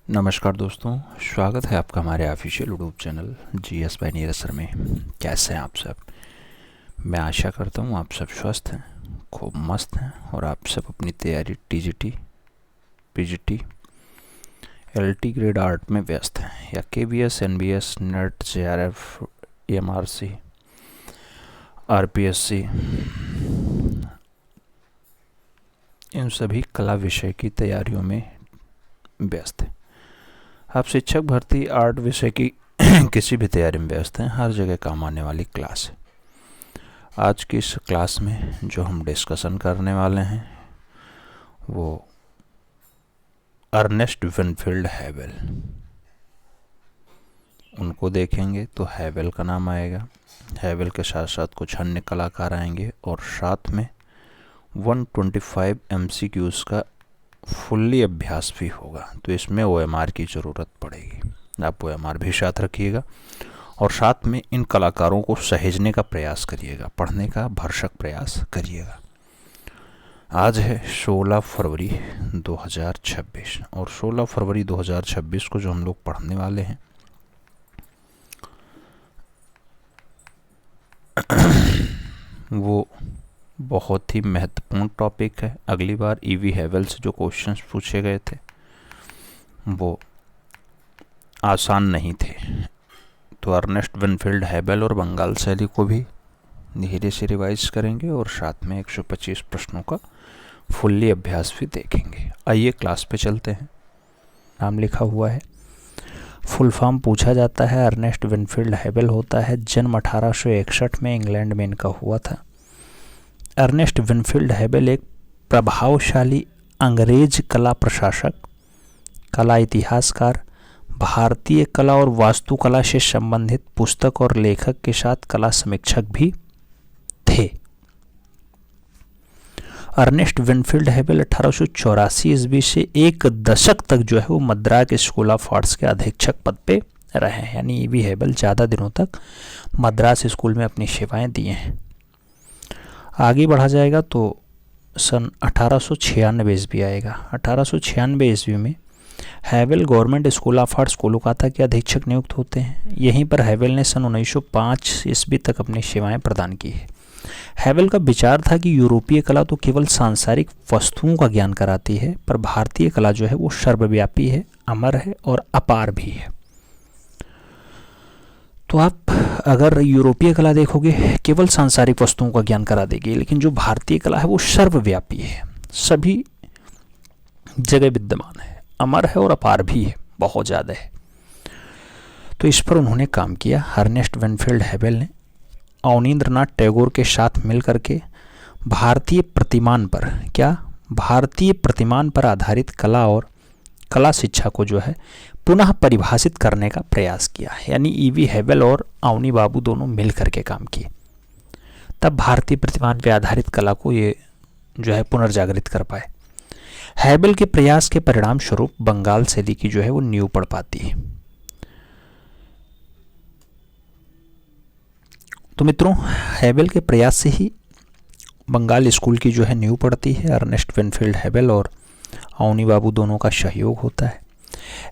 नमस्कार दोस्तों, स्वागत है आपका हमारे official YouTube channel GS bye Neeraj sir में। कैसे हैं आप सब? मैं आशा करता हूँ आप सब स्वस्थ हैं, खूब मस्त हैं और आप सब अपनी तैयारी TGT, PGT, LT grade art में व्यस्त हैं या KBS, NBS, NET, JRF, MRC, RPSC, इन सभी कला विषय की तैयारियों में व्यस्त हैं। आप शिक्षक भर्ती, आर्ट विषय की किसी भी तैयारी में व्यस्त हैं, हर जगह काम आने वाली क्लास है। आज की इस क्लास में जो हम डिस्कशन करने वाले हैं वो अर्नेस्ट विनफील्ड हैवेल, उनको देखेंगे तो हैवेल का नाम आएगा। हैवेल के साथ साथ कुछ अन्य कलाकार आएंगे और साथ में 125 MCQs का फुल्ली अभ्यास भी होगा। तो इसमें OMR की ज़रूरत पड़ेगी, आप OMR भी साथ रखिएगा और साथ में इन कलाकारों को सहेजने का प्रयास करिएगा, पढ़ने का भरसक प्रयास करिएगा। आज है 16 फरवरी 2026 और 16 फरवरी 2026 को जो हम लोग पढ़ने वाले हैं वो बहुत ही महत्वपूर्ण टॉपिक है। अगली बार ईवी हैवेल से जो क्वेश्चंस पूछे गए थे वो आसान नहीं थे, तो अर्नेस्ट विनफील्ड हैवेल और बंगाल शैली को भी धीरे से रिवाइज करेंगे और साथ में 125 प्रश्नों का फुल्ली अभ्यास भी देखेंगे। आइए क्लास पे चलते हैं। नाम लिखा हुआ है, फुल फॉर्म पूछा जाता है। अर्नेस्ट विनफील्ड हैवेल होता है, जन्म 1861 में इंग्लैंड में इनका हुआ था। अर्नेस्ट विनफील्ड हैवेल एक प्रभावशाली अंग्रेज कला प्रशासक, कला इतिहासकार, भारतीय कला और वास्तुकला से संबंधित पुस्तक और लेखक के साथ कला समीक्षक भी थे। अर्नेस्ट विनफील्ड हैवेल 1884 ईस्वी से एक दशक तक जो है वो मद्रास स्कूल ऑफ आर्ट्स के अधीक्षक पद पे रहे हैं, यानी ईवी हैवेल ज़्यादा दिनों तक मद्रास स्कूल में अपनी सेवाएं दी हैं। आगे बढ़ा जाएगा तो सन 1896 ईस्वी आएगा। 1896 ईस्वी में हैवेल government school of arts Kolkata के अधीक्षक नियुक्त होते हैं। यहीं पर हैवेल ने सन 1905 ईस्वी तक अपनी सेवाएं प्रदान की है। हैवेल का विचार था कि यूरोपीय कला तो केवल सांसारिक वस्तुओं का ज्ञान कराती है, पर भारतीय कला जो है वो सर्वव्यापी है, अमर है और अपार भी है। तो आप अगर यूरोपीय कला देखोगे केवल सांसारिक वस्तुओं का ज्ञान करा देगी, लेकिन जो भारतीय कला है वो सर्वव्यापी है, सभी जगह विद्यमान है, अमर है और अपार भी है, बहुत ज़्यादा है। तो इस पर उन्होंने काम किया। अर्नेस्ट विनफील्ड हैवेल ने अवनींद्रनाथ टैगोर के साथ मिलकर के भारतीय प्रतिमान पर आधारित कला और कला शिक्षा को जो है पुनः परिभाषित करने का प्रयास किया। यानी ईवी हैवेल और अवनी बाबू दोनों मिल करके काम किए, तब भारतीय प्रतिमान पर आधारित कला को ये जो है पुनर्जागृत कर पाए। हैवेल के प्रयास के परिणाम स्वरूप बंगाल शैली की जो है वो नींव पड़ पाती है। तो मित्रों, हैवेल के प्रयास से ही बंगाल स्कूल की जो है नींव पड़ती है। अर्नेस्ट विनफील्ड हैवेल और अवनी बाबू दोनों का सहयोग होता है।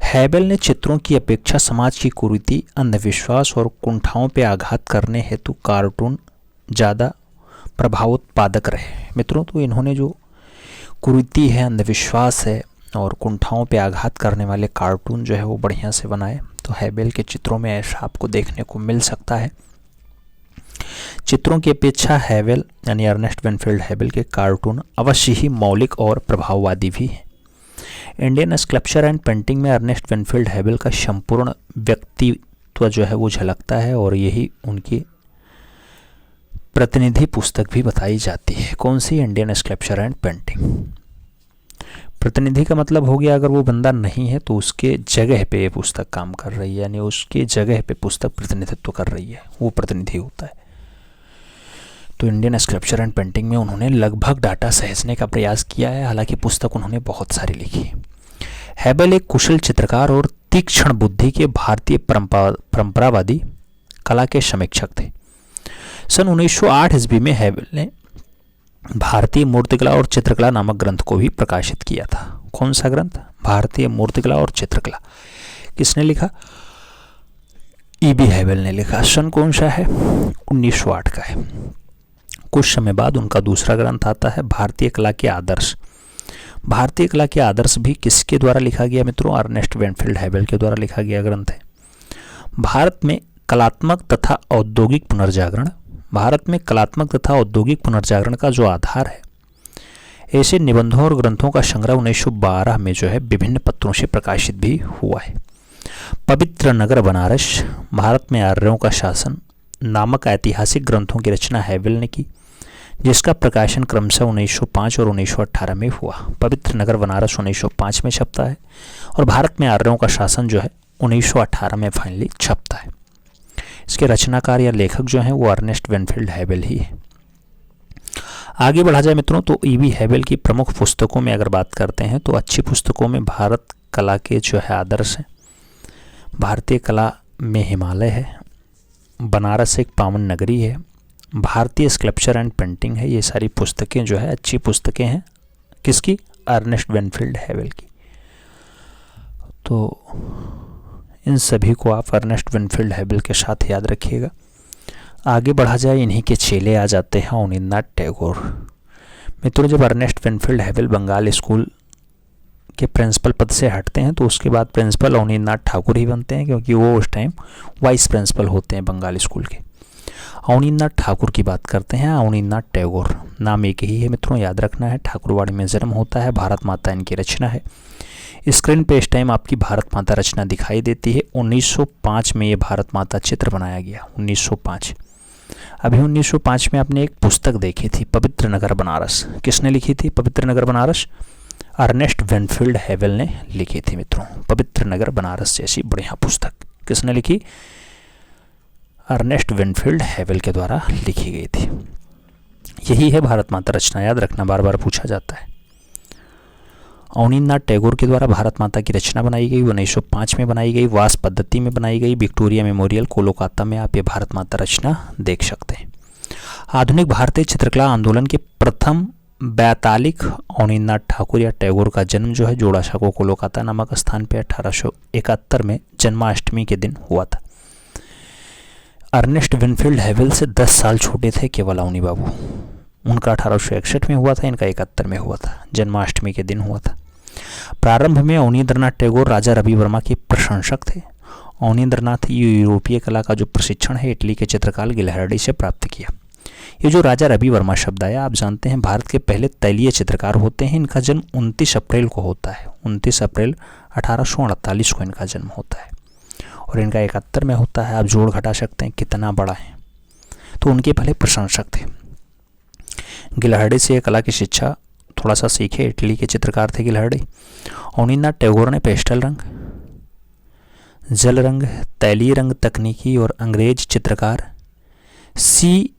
हैवेल ने चित्रों की अपेक्षा समाज की कुरीति, अंधविश्वास और कुंठाओं पर आघात करने हेतु कार्टून ज़्यादा प्रभावोत्पादक रहे। मित्रों, तो इन्होंने जो कुरीति है, अंधविश्वास है और कुंठाओं पर आघात करने वाले कार्टून जो है वो बढ़िया से बनाए। तो हैवेल के चित्रों में ऐसा आपको देखने को मिल सकता है। चित्रों की अपेक्षा हैवेल यानी अर्नेस्ट विनफील्ड हैवेल के कार्टून अवश्य ही मौलिक और प्रभाववादी भी हैं। इंडियन स्कल्पचर एंड पेंटिंग में अर्नेस्ट विनफील्ड हैवेल का संपूर्ण व्यक्तित्व जो है वो झलकता है और यही उनकी प्रतिनिधि पुस्तक भी बताई जाती है। कौन सी? Indian sculpture and painting. प्रतिनिधि का मतलब हो गया अगर वो बंदा नहीं है तो उसके जगह पे ये पुस्तक काम कर रही है, यानी उसके जगह पे पुस्तक प्रतिनिधित्व कर रही है, वो प्रतिनिधि होता है। तो इंडियन स्कल्पचर एंड पेंटिंग में उन्होंने लगभग डाटा सहेजने का प्रयास किया है, हालांकि पुस्तक उन्होंने बहुत सारी लिखी है। हैवेल एक कुशल चित्रकार और तीक्ष्ण बुद्धि के भारतीय परंपरावादी कला के समीक्षक थे। सन 1908 ईस्वी में हैवेल ने भारतीय मूर्तिकला और चित्रकला नामक ग्रंथ को भी प्रकाशित किया था। कौन सा ग्रंथ? भारतीय मूर्तिकला और चित्रकला। किसने लिखा? E.B. हैवेल ने लिखा। सन कौन सा है? 1908 का है। कुछ समय बाद उनका दूसरा ग्रंथ आता है भारतीय कला के आदर्श। भारतीय कला के आदर्श भी किसके द्वारा लिखा गया मित्रों? अर्नेस्ट वेनफील्ड हैवेल के द्वारा लिखा गया ग्रंथ है। भारत में कलात्मक तथा औद्योगिक पुनर्जागरण, भारत में कलात्मक तथा औद्योगिक पुनर्जागरण का जो आधार है, ऐसे निबंधों और ग्रंथों का संग्रह 1912 में जो है विभिन्न पत्रों से प्रकाशित भी हुआ है। पवित्र नगर बनारस, भारत में आर्यों का शासन नामक ऐतिहासिक ग्रंथों की रचना हैवेल ने की, जिसका प्रकाशन क्रमशः 1905 और 1918 में हुआ। पवित्र नगर बनारस 1905 में छपता है और भारत में आर्यों का शासन जो है 1918 में फाइनली छपता है। इसके रचनाकार या लेखक जो हैं वो अर्नेस्ट वेनफील्ड हैवेल ही है। आगे बढ़ा जाए मित्रों तो E.B. हैवेल की प्रमुख पुस्तकों में अगर बात करते हैं तो अच्छी पुस्तकों में भारत कला के जो है आदर्श हैं, भारतीय कला में हिमालय है, बनारस एक पावन नगरी है, भारतीय स्कल्पचर एंड पेंटिंग है। ये सारी पुस्तकें जो है अच्छी पुस्तकें हैं। किसकी? अर्नेस्ट वेनफील्ड हैवेल की। तो इन सभी को आप अर्नेस्ट वेनफील्ड हैवेल के साथ याद रखिएगा। आगे बढ़ा जाए, इन्हीं के चेले आ जाते हैं अवनींद्रनाथ टैगोर। मित्रों, जब अर्नेस्ट वेनफील्ड हैवेल बंगाल स्कूल के प्रिंसिपल पद से हटते हैं तो उसके बाद प्रिंसिपल अवनींद्रनाथ ठाकुर ही बनते हैं, क्योंकि वो उस टाइम वाइस प्रिंसिपल होते हैं बंगाल स्कूल के। अवनींद्रनाथ ठाकुर की बात करते हैं। अवनींद्रनाथ टैगोर नाम एक ही है मित्रों, याद रखना है। ठाकुरवाड़ी में जन्म होता है। भारत माता इनकी रचना है। स्क्रीन पे इस टाइम आपकी भारत माता रचना दिखाई देती है। 1905 में ये भारत माता चित्र बनाया गया। 1905। अभी 1905 में आपने एक पुस्तक देखी थी, पवित्र नगर बनारस। किसने लिखी थी पवित्र नगर बनारस? अर्नेस्ट वेनफील्ड हैवेल ने लिखी थी मित्रों। पवित्र नगर बनारस जैसी बढ़िया पुस्तक किसने लिखी? अर्नेस्ट वेनफील्ड हैवेल के द्वारा लिखी गई थी। यही है भारत माता रचना, याद रखना, बार बार पूछा जाता है। अवनींद्रनाथ टैगोर के द्वारा भारत माता की रचना बनाई गई, 1905 में बनाई गई, वास पद्धति में बनाई गई। विक्टोरिया मेमोरियल कोलकाता में आप ये भारत माता रचना देख सकते हैं। आधुनिक भारतीय चित्रकला आंदोलन के प्रथम वैतालिक अवनींद्रनाथ ठाकुर या टैगोर का जन्म जो है जोड़ासा को कोलकाता नामक स्थान पर 1871 में जन्माष्टमी के दिन हुआ था। अर्नेस्ट वेनफील्ड हैवेल से 10 साल छोटे थे केवल अवनी बाबू। उनका 1861 में हुआ था, इनका 71 में हुआ था। जन्माष्टमी के दिन हुआ था। प्रारंभ में अवनींद्रनाथ टैगोर राजा रवि वर्मा के प्रशंसक थे। अवनींद्रनाथ यूरोपीय कला का जो प्रशिक्षण है इटली के चित्रकार गिलहार्डी से प्राप्त किया। ये जो राजा रवि वर्मा शब्द आया, आप जानते हैं भारत के पहले तैलीय चित्रकार होते हैं। इनका जन्म 29 अप्रैल को होता है। 29 अप्रैल 1848 को इनका जन्म होता है और इनका 71 में होता है। आप जोड़ घटा सकते हैं कितना बड़ा है। तो उनके पहले प्रशंसक थे। गिलहार्डी से ये कला की शिक्षा थोड़ा सा सीखे। इटली के चित्रकार थे गिलहार्डी। अवनींद्रनाथ टैगोर ने पेस्टल रंग, जल रंग, तैलीय रंग तकनीकी और अंग्रेज चित्रकार सी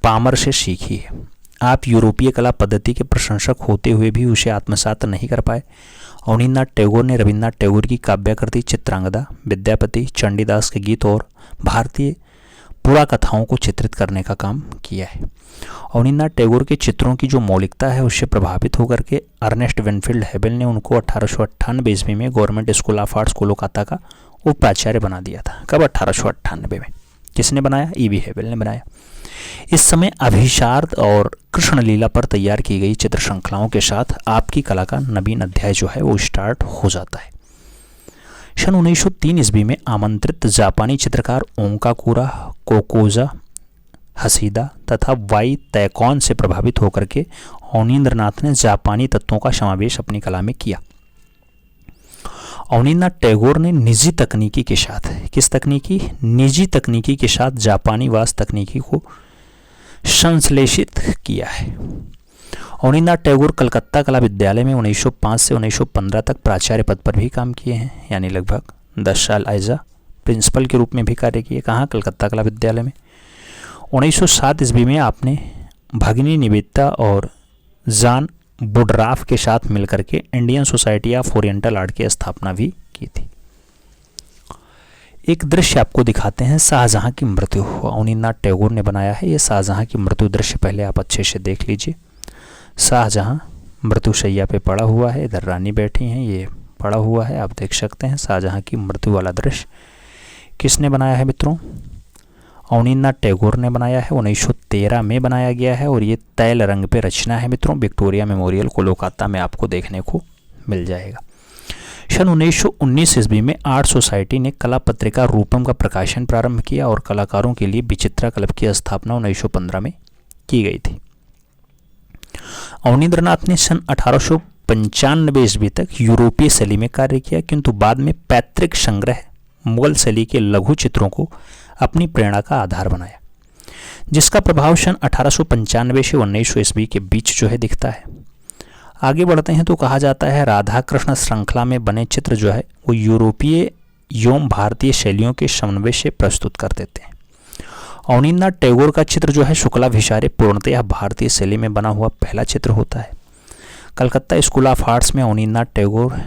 पामर से सीखी है। आप यूरोपीय कला पद्धति के प्रशंसक होते हुए भी उसे आत्मसात नहीं कर पाए। अवनींद्रनाथ टैगोर ने रविन्द्रनाथ टैगोर की काव्यकृति चित्रांगदा, विद्यापति, चंडीदास के गीत और भारतीय पुरा कथाओं को चित्रित करने का काम किया है। अवनींद्रनाथ टैगोर के चित्रों की जो मौलिकता है उससे प्रभावित होकर के अर्नेस्ट वेनफील्ड हैवेल ने उनको 1898 ईस्वी में government school of arts Kolkata का उपाचार्य बना दिया था। कब? 1898 में। किसने बनाया? E.B. हैवेल ने बनाया। इस समय अभिशार्द और कृष्ण लीला पर तैयार की गई चित्र श्रृंखलाओं के साथ आपकी कला का नवीन अध्याय जो है वो स्टार्ट हो जाता है। सन 1903 ईस्वी में आमंत्रित जापानी चित्रकार ओंकाकुरा, कोकोजा, हसीदा तथा वाई तैकॉन से प्रभावित होकर के अवनींद्रनाथ ने जापानी तत्वों का समावेश अपनी कला में किया। अवनींद्रनाथ टैगोर ने निजी तकनीकी के साथ, किस तकनीकी? निजी तकनीकी के साथ जापानी वास तकनीकी को संश्लेषित किया है। अवनींद्रनाथ टैगोर कलकत्ता कला विद्यालय में 1905 से 1915 तक प्राचार्य पद पर भी काम किए हैं, यानी लगभग 10 साल एज प्रिंसिपल के रूप में भी कार्य किए। कहाँ? कलकत्ता कला विद्यालय में। 1907 ईस्वी में आपने भगिनी निवेदिता और जान बुडराफ के साथ मिलकर के Indian society of oriental art की स्थापना भी की थी। एक दृश्य आपको दिखाते हैं, शाहजहां की मृत्यु। अवनींद्रनाथ टैगोर ने बनाया है ये शाहजहां की मृत्यु दृश्य। पहले आप अच्छे से देख लीजिए। शाहजहां मृत्युशैया पे पड़ा हुआ है, इधर रानी बैठी हैं, ये पड़ा हुआ है, आप देख सकते हैं शाहजहां की मृत्यु वाला दृश्य। किसने बनाया है मित्रों? अवनींद्रनाथ टैगोर ने बनाया है, 1913 में बनाया गया है और ये तैल रंग पे रचना है मित्रों। विक्टोरिया मेमोरियल कोलकाता में आपको देखने को मिल जाएगा। सन 1919 ईस्वी में आर्ट सोसाइटी ने कला पत्रिका रूपम का प्रकाशन प्रारंभ किया और कलाकारों के लिए विचित्रा क्लब की स्थापना 1915 में की गई थी। अवनींद्रनाथ ने सन 1895 ईस्वी तक यूरोपीय शैली में कार्य किया, किंतु बाद में पैतृक संग्रह मुगल शैली के लघु चित्रों को अपनी प्रेरणा का आधार बनाया, जिसका प्रभाव सन 1895 से 1900 ईस्वी के बीच जो है दिखता है। आगे बढ़ते हैं तो कहा जाता है राधा कृष्ण श्रृंखला में बने चित्र जो है वो यूरोपीय एवं भारतीय शैलियों के समन्वय से प्रस्तुत कर देते हैं। अवनींद्रनाथ टैगोर का चित्र जो है शुक्लाभिसारे पूर्णतः भारतीय शैली में बना हुआ पहला चित्र होता है। कलकत्ता स्कूल ऑफ आर्ट्स में अवनींद्रनाथ टैगोर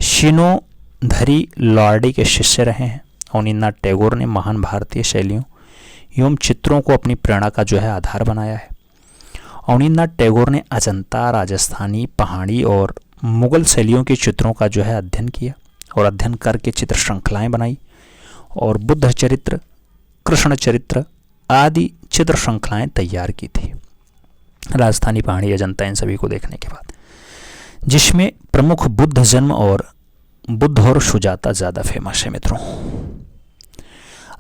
शिनोधरी लॉर्डी के शिष्य रहे हैं। अवनींद्रनाथ टैगोर ने महान भारतीय शैलियों एवं चित्रों को अपनी प्रेरणा का जो है आधार बनाया है। अवनींद्रनाथ टैगोर ने अजंता, राजस्थानी, पहाड़ी और मुगल शैलियों के चित्रों का जो है अध्ययन किया और अध्ययन करके चित्र श्रृंखलाएं बनाई और बुद्ध चरित्र, कृष्ण चरित्र आदि चित्र श्रृंखलाएं तैयार की थी। राजस्थानी, पहाड़ी, अजंता इन सभी को देखने के बाद, जिसमें प्रमुख बुद्ध जन्म और बुद्ध और सुजाता ज़्यादा फेमस है मित्रों।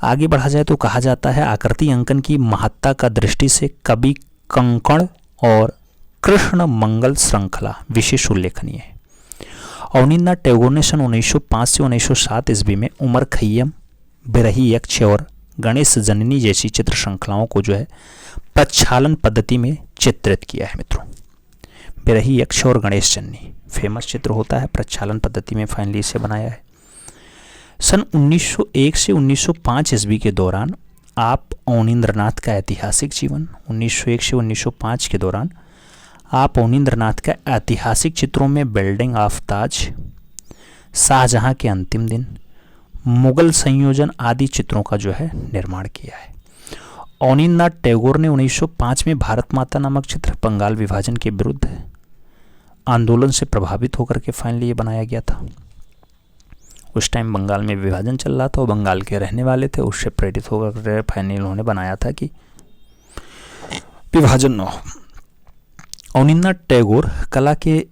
आगे बढ़ा जाए तो कहा जाता है आकृति अंकन की महत्ता का दृष्टि से कवि कंकण और कृष्ण मंगल श्रृंखला विशेष उल्लेखनीय है। अवनींद्रनाथ टैगोर ने सन 1905 से 1907 ईस्वी में उमर खय्यम, बिरही यक्ष और गणेश जननी जैसी चित्र श्रृंखलाओं को जो है प्रक्षालन पद्धति में चित्रित किया है मित्रों। बिरही यक्ष और गणेश जननी फेमस चित्र होता है, प्रक्षालन पद्धति में फाइनली इसे बनाया है। सन 1901 से 1905 ईस्वी के दौरान आप अवनींद्रनाथ का ऐतिहासिक जीवन, 1901 से 1905 के दौरान आप अवनींद्रनाथ का ऐतिहासिक चित्रों में बिल्डिंग ऑफ ताज, शाहजहां के अंतिम दिन, मुगल संयोजन आदि चित्रों का जो है निर्माण किया है। अवनींद्रनाथ टैगोर ने 1905 में भारत माता नामक चित्र बंगाल विभाजन के विरुद्ध आंदोलन से प्रभावित होकर के फाइनली ये बनाया गया था। उस टाइम बंगाल में विभाजन चल रहा था और बंगाल के रहने वाले थे, उससे प्रेरित होकर फाइनली उन्होंने बनाया था कि विभाजन न हो। अवनींद्रनाथ टैगोर कला के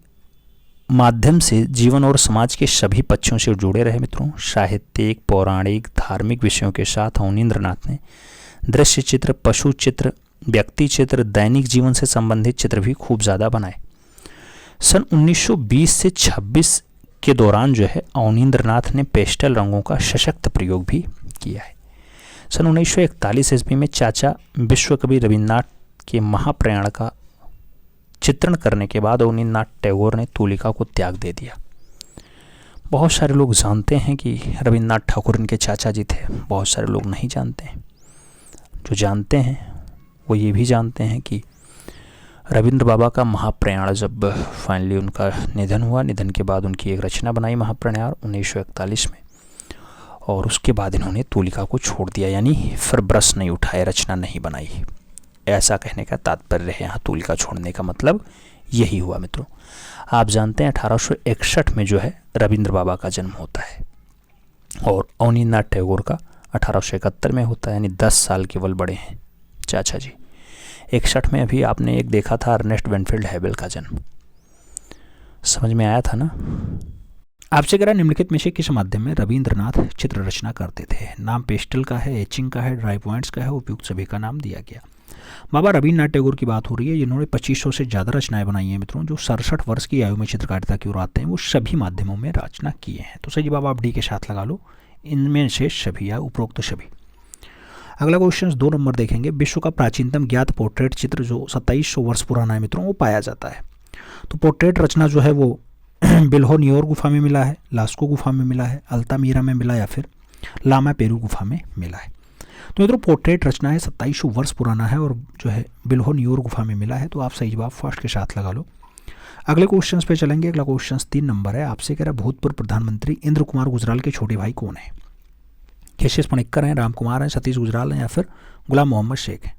माध्यम से जीवन और समाज के सभी पक्षों से जुड़े रहे मित्रों। साहित्यिक, पौराणिक, धार्मिक विषयों के साथ अवनींद्रनाथ ने दृश्य चित्र, पशु चित्र, व्यक्ति चित्र, दैनिक जीवन से संबंधित चित्र भी खूब ज़्यादा बनाए। सन 1920 से 26 के दौरान जो है अवनींद्रनाथ ने पेस्टल रंगों का सशक्त प्रयोग भी किया है। सन 1941 ईस्वी में चाचा विश्वकवि रविन्द्रनाथ के महाप्रयाण का चित्रण करने के बाद अवनींद्रनाथ टैगोर ने तूलिका को त्याग दे दिया। बहुत सारे लोग जानते हैं कि रविन्द्रनाथ ठाकुर इनके चाचा जी थे, बहुत सारे लोग नहीं जानते हैं। जो जानते हैं वो ये भी जानते हैं कि रविंद्र बाबा का महाप्रयाण जब फाइनली उनका निधन हुआ, निधन के बाद उनकी एक रचना बनाई महाप्रयाण 1941 में, और उसके बाद इन्होंने तूलिका को छोड़ दिया, यानी फिर ब्रश नहीं उठाए, रचना नहीं बनाई। ऐसा कहने का तात्पर्य है यहाँ तूलिका छोड़ने का मतलब यही हुआ मित्रों। आप जानते हैं 1861 में जो है रविंद्र बाबा का जन्म होता है और अवनींद्रनाथ टैगोर का 1871 में होता है, यानी 10 साल केवल बड़े हैं चाचा जी। 61 में अभी आपने एक देखा था अर्नेस्ट वेनफील्ड हैवेल का जन्म, समझ में आया था ना। आपसे कह रहा निम्नलिखित में से किस माध्यम में रविंद्रनाथ चित्र रचना करते थे? नाम पेस्टल का है, एचिंग का है, ड्राई पॉइंट्स का है, उपयुक्त सभी का नाम दिया गया। बाबा रविंद्रनाथ टैगोर की बात हो रही है, जिन्होंने 2500 से ज़्यादा रचनाएं बनाई हैं मित्रों। जो 67 वर्ष की आयु में चित्रकारिता की ओर आते हैं वो सभी माध्यमों में रचना किए हैं। तो सही जवाब आप डी के साथ लगा लो, इनमें से सभी या उपरोक्त सभी। अगला क्वेश्चन 2 नंबर देखेंगे। विश्व का प्राचीनतम ज्ञात पोर्ट्रेट चित्र जो 2700 वर्ष पुराना है मित्रों वो पाया जाता है। तो पोर्ट्रेट रचना जो है वो बिल्हो न्योर गुफा में मिला है, लास्को गुफा में मिला है, अल्तामीरा में मिला या फिर लामा पेरू गुफा में मिला है। तो मित्रों पोर्ट्रेट रचना है 2700 वर्ष पुराना है और जो है बिल्हो न्योर गुफा में मिला है। तो आप सही जवाब फर्स्ट के साथ लगा लो। अगले क्वेश्चन पे चलेंगे। अगला क्वेश्चन 3 नंबर है। आपसे कह रहा भूतपूर्व प्रधानमंत्री इंद्र कुमार गुजराल के छोटे भाई कौन है? केशेश पणिक्कर हैं, राम कुमार हैं, सतीश गुजराल हैं या फिर गुलाम मोहम्मद शेख हैं।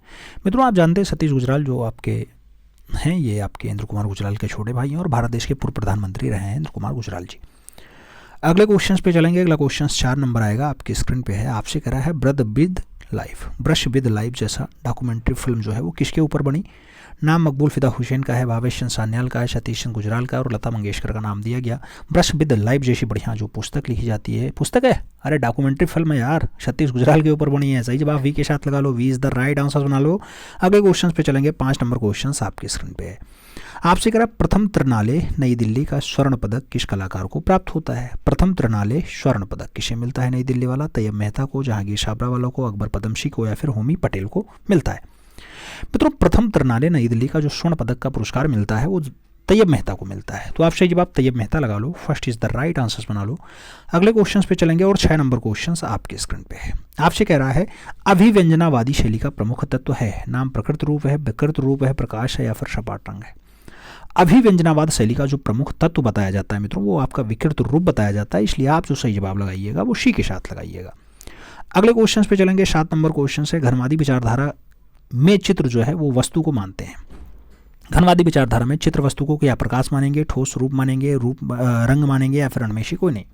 मित्रों आप जानते हैं सतीश गुजराल जो आपके हैं ये आपके इंद्र कुमार गुजराल के छोटे भाई हैं और भारत देश के पूर्व प्रधानमंत्री रहे हैं इंद्र कुमार गुजराल जी। अगले क्वेश्चन पे चलेंगे। अगला क्वेश्चन 4 नंबर आएगा, आपकी स्क्रीन पे है। आपसे कह रहा है ब्रश विद लाइफ जैसा डॉक्यूमेंट्री फिल्म जो है वो किसके ऊपर बनी। नाम मकबूल फिदा हुसैन का है, भावेश चंद्र सान्याल का है, सतीश चंद्र गुजराल का और लता मंगेशकर का नाम दिया गया। ब्रश विद लाइफ जैसी बढ़िया जो पुस्तक लिखी जाती है, पुस्तक है, अरे डॉक्यूमेंट्री फिल्म है यार, सतीश गुजराल के ऊपर बनी है। सही जवाब वी के साथ लगा लो, B is the right answer बना लो। अगले क्वेश्चन पे चलेंगे। 5 नंबर क्वेश्चन आपकी स्क्रीन पे है। आपसे कह रहा प्रथम त्रिनाले नई दिल्ली का स्वर्ण पदक किस कलाकार को प्राप्त होता है। प्रथम त्रिनाले स्वर्ण पदक किसे मिलता है नई दिल्ली वाला। तैयब मेहता को, जहांगीर छाबरावाला को, अकबर पदमसी को या फिर होमी पटेल को मिलता है। मित्रों प्रथम त्रिनाले नई दिल्ली का जो स्वर्ण पदक का पुरस्कार मिलता है वो तैयब मेहता को मिलता है। तो आप सही जवाब तैयब मेहता लगा लो, first is the right answer बना लो। अगले क्वेश्चन पे चलेंगे और 6 नंबर क्वेश्चन आपके स्क्रीन पे है। आपसे कह रहा है अभिव्यंजनावादी शैली का प्रमुख तत्व है। नाम प्रकृत रूप है, विकृत रूप है, प्रकाश है या फिर सपाट रंग है। अभिव्यंजनावाद शैली का जो प्रमुख तत्व बताया जाता है मित्रों वो आपका विकृत रूप बताया जाता है, इसलिए आप जो सही जवाब लगाइएगा वो सी के साथ लगाइएगा। अगले क्वेश्चन पे चलेंगे। 7 नंबर क्वेश्चन है। घनवादी विचारधारा में चित्र जो है वो वस्तु को मानते हैं। घनवादी विचारधारा में चित्र वस्तु को क्या प्रकाश मानेंगे, ठोस रूप मानेंगे, रंग मानेंगे या फिर अनमेशी, कोई नहीं।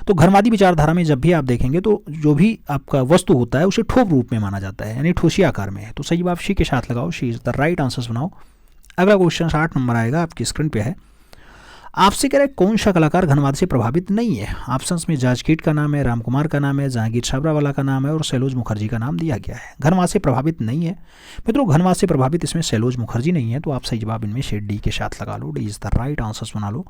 तो घनवादी विचारधारा में जब भी आप देखेंगे तो जो भी आपका वस्तु होता है उसे ठोस रूप में माना जाता है, यानी ठोसी आकार में है। तो सही जवाब सी के साथ लगाओ, सी इज द राइट आंसर बनाओ। अगला क्वेश्चन 8 नंबर आएगा, आपकी स्क्रीन पे है। आपसे कह रहे कौन सा कलाकार घनवाद से प्रभावित नहीं है। ऑप्शंस में जाज कीट का नाम है, राम कुमार का नाम है, जहांगीर छाबरावाला का नाम है और सैलोज मुखर्जी का नाम दिया गया है। घनवाद से प्रभावित नहीं है मित्रों, घनवाद से प्रभावित इसमें सैलोज मुखर्जी नहीं है। तो आप सही जवाब इनमें से डी के साथ लगा लो, D is the right answer बना लो।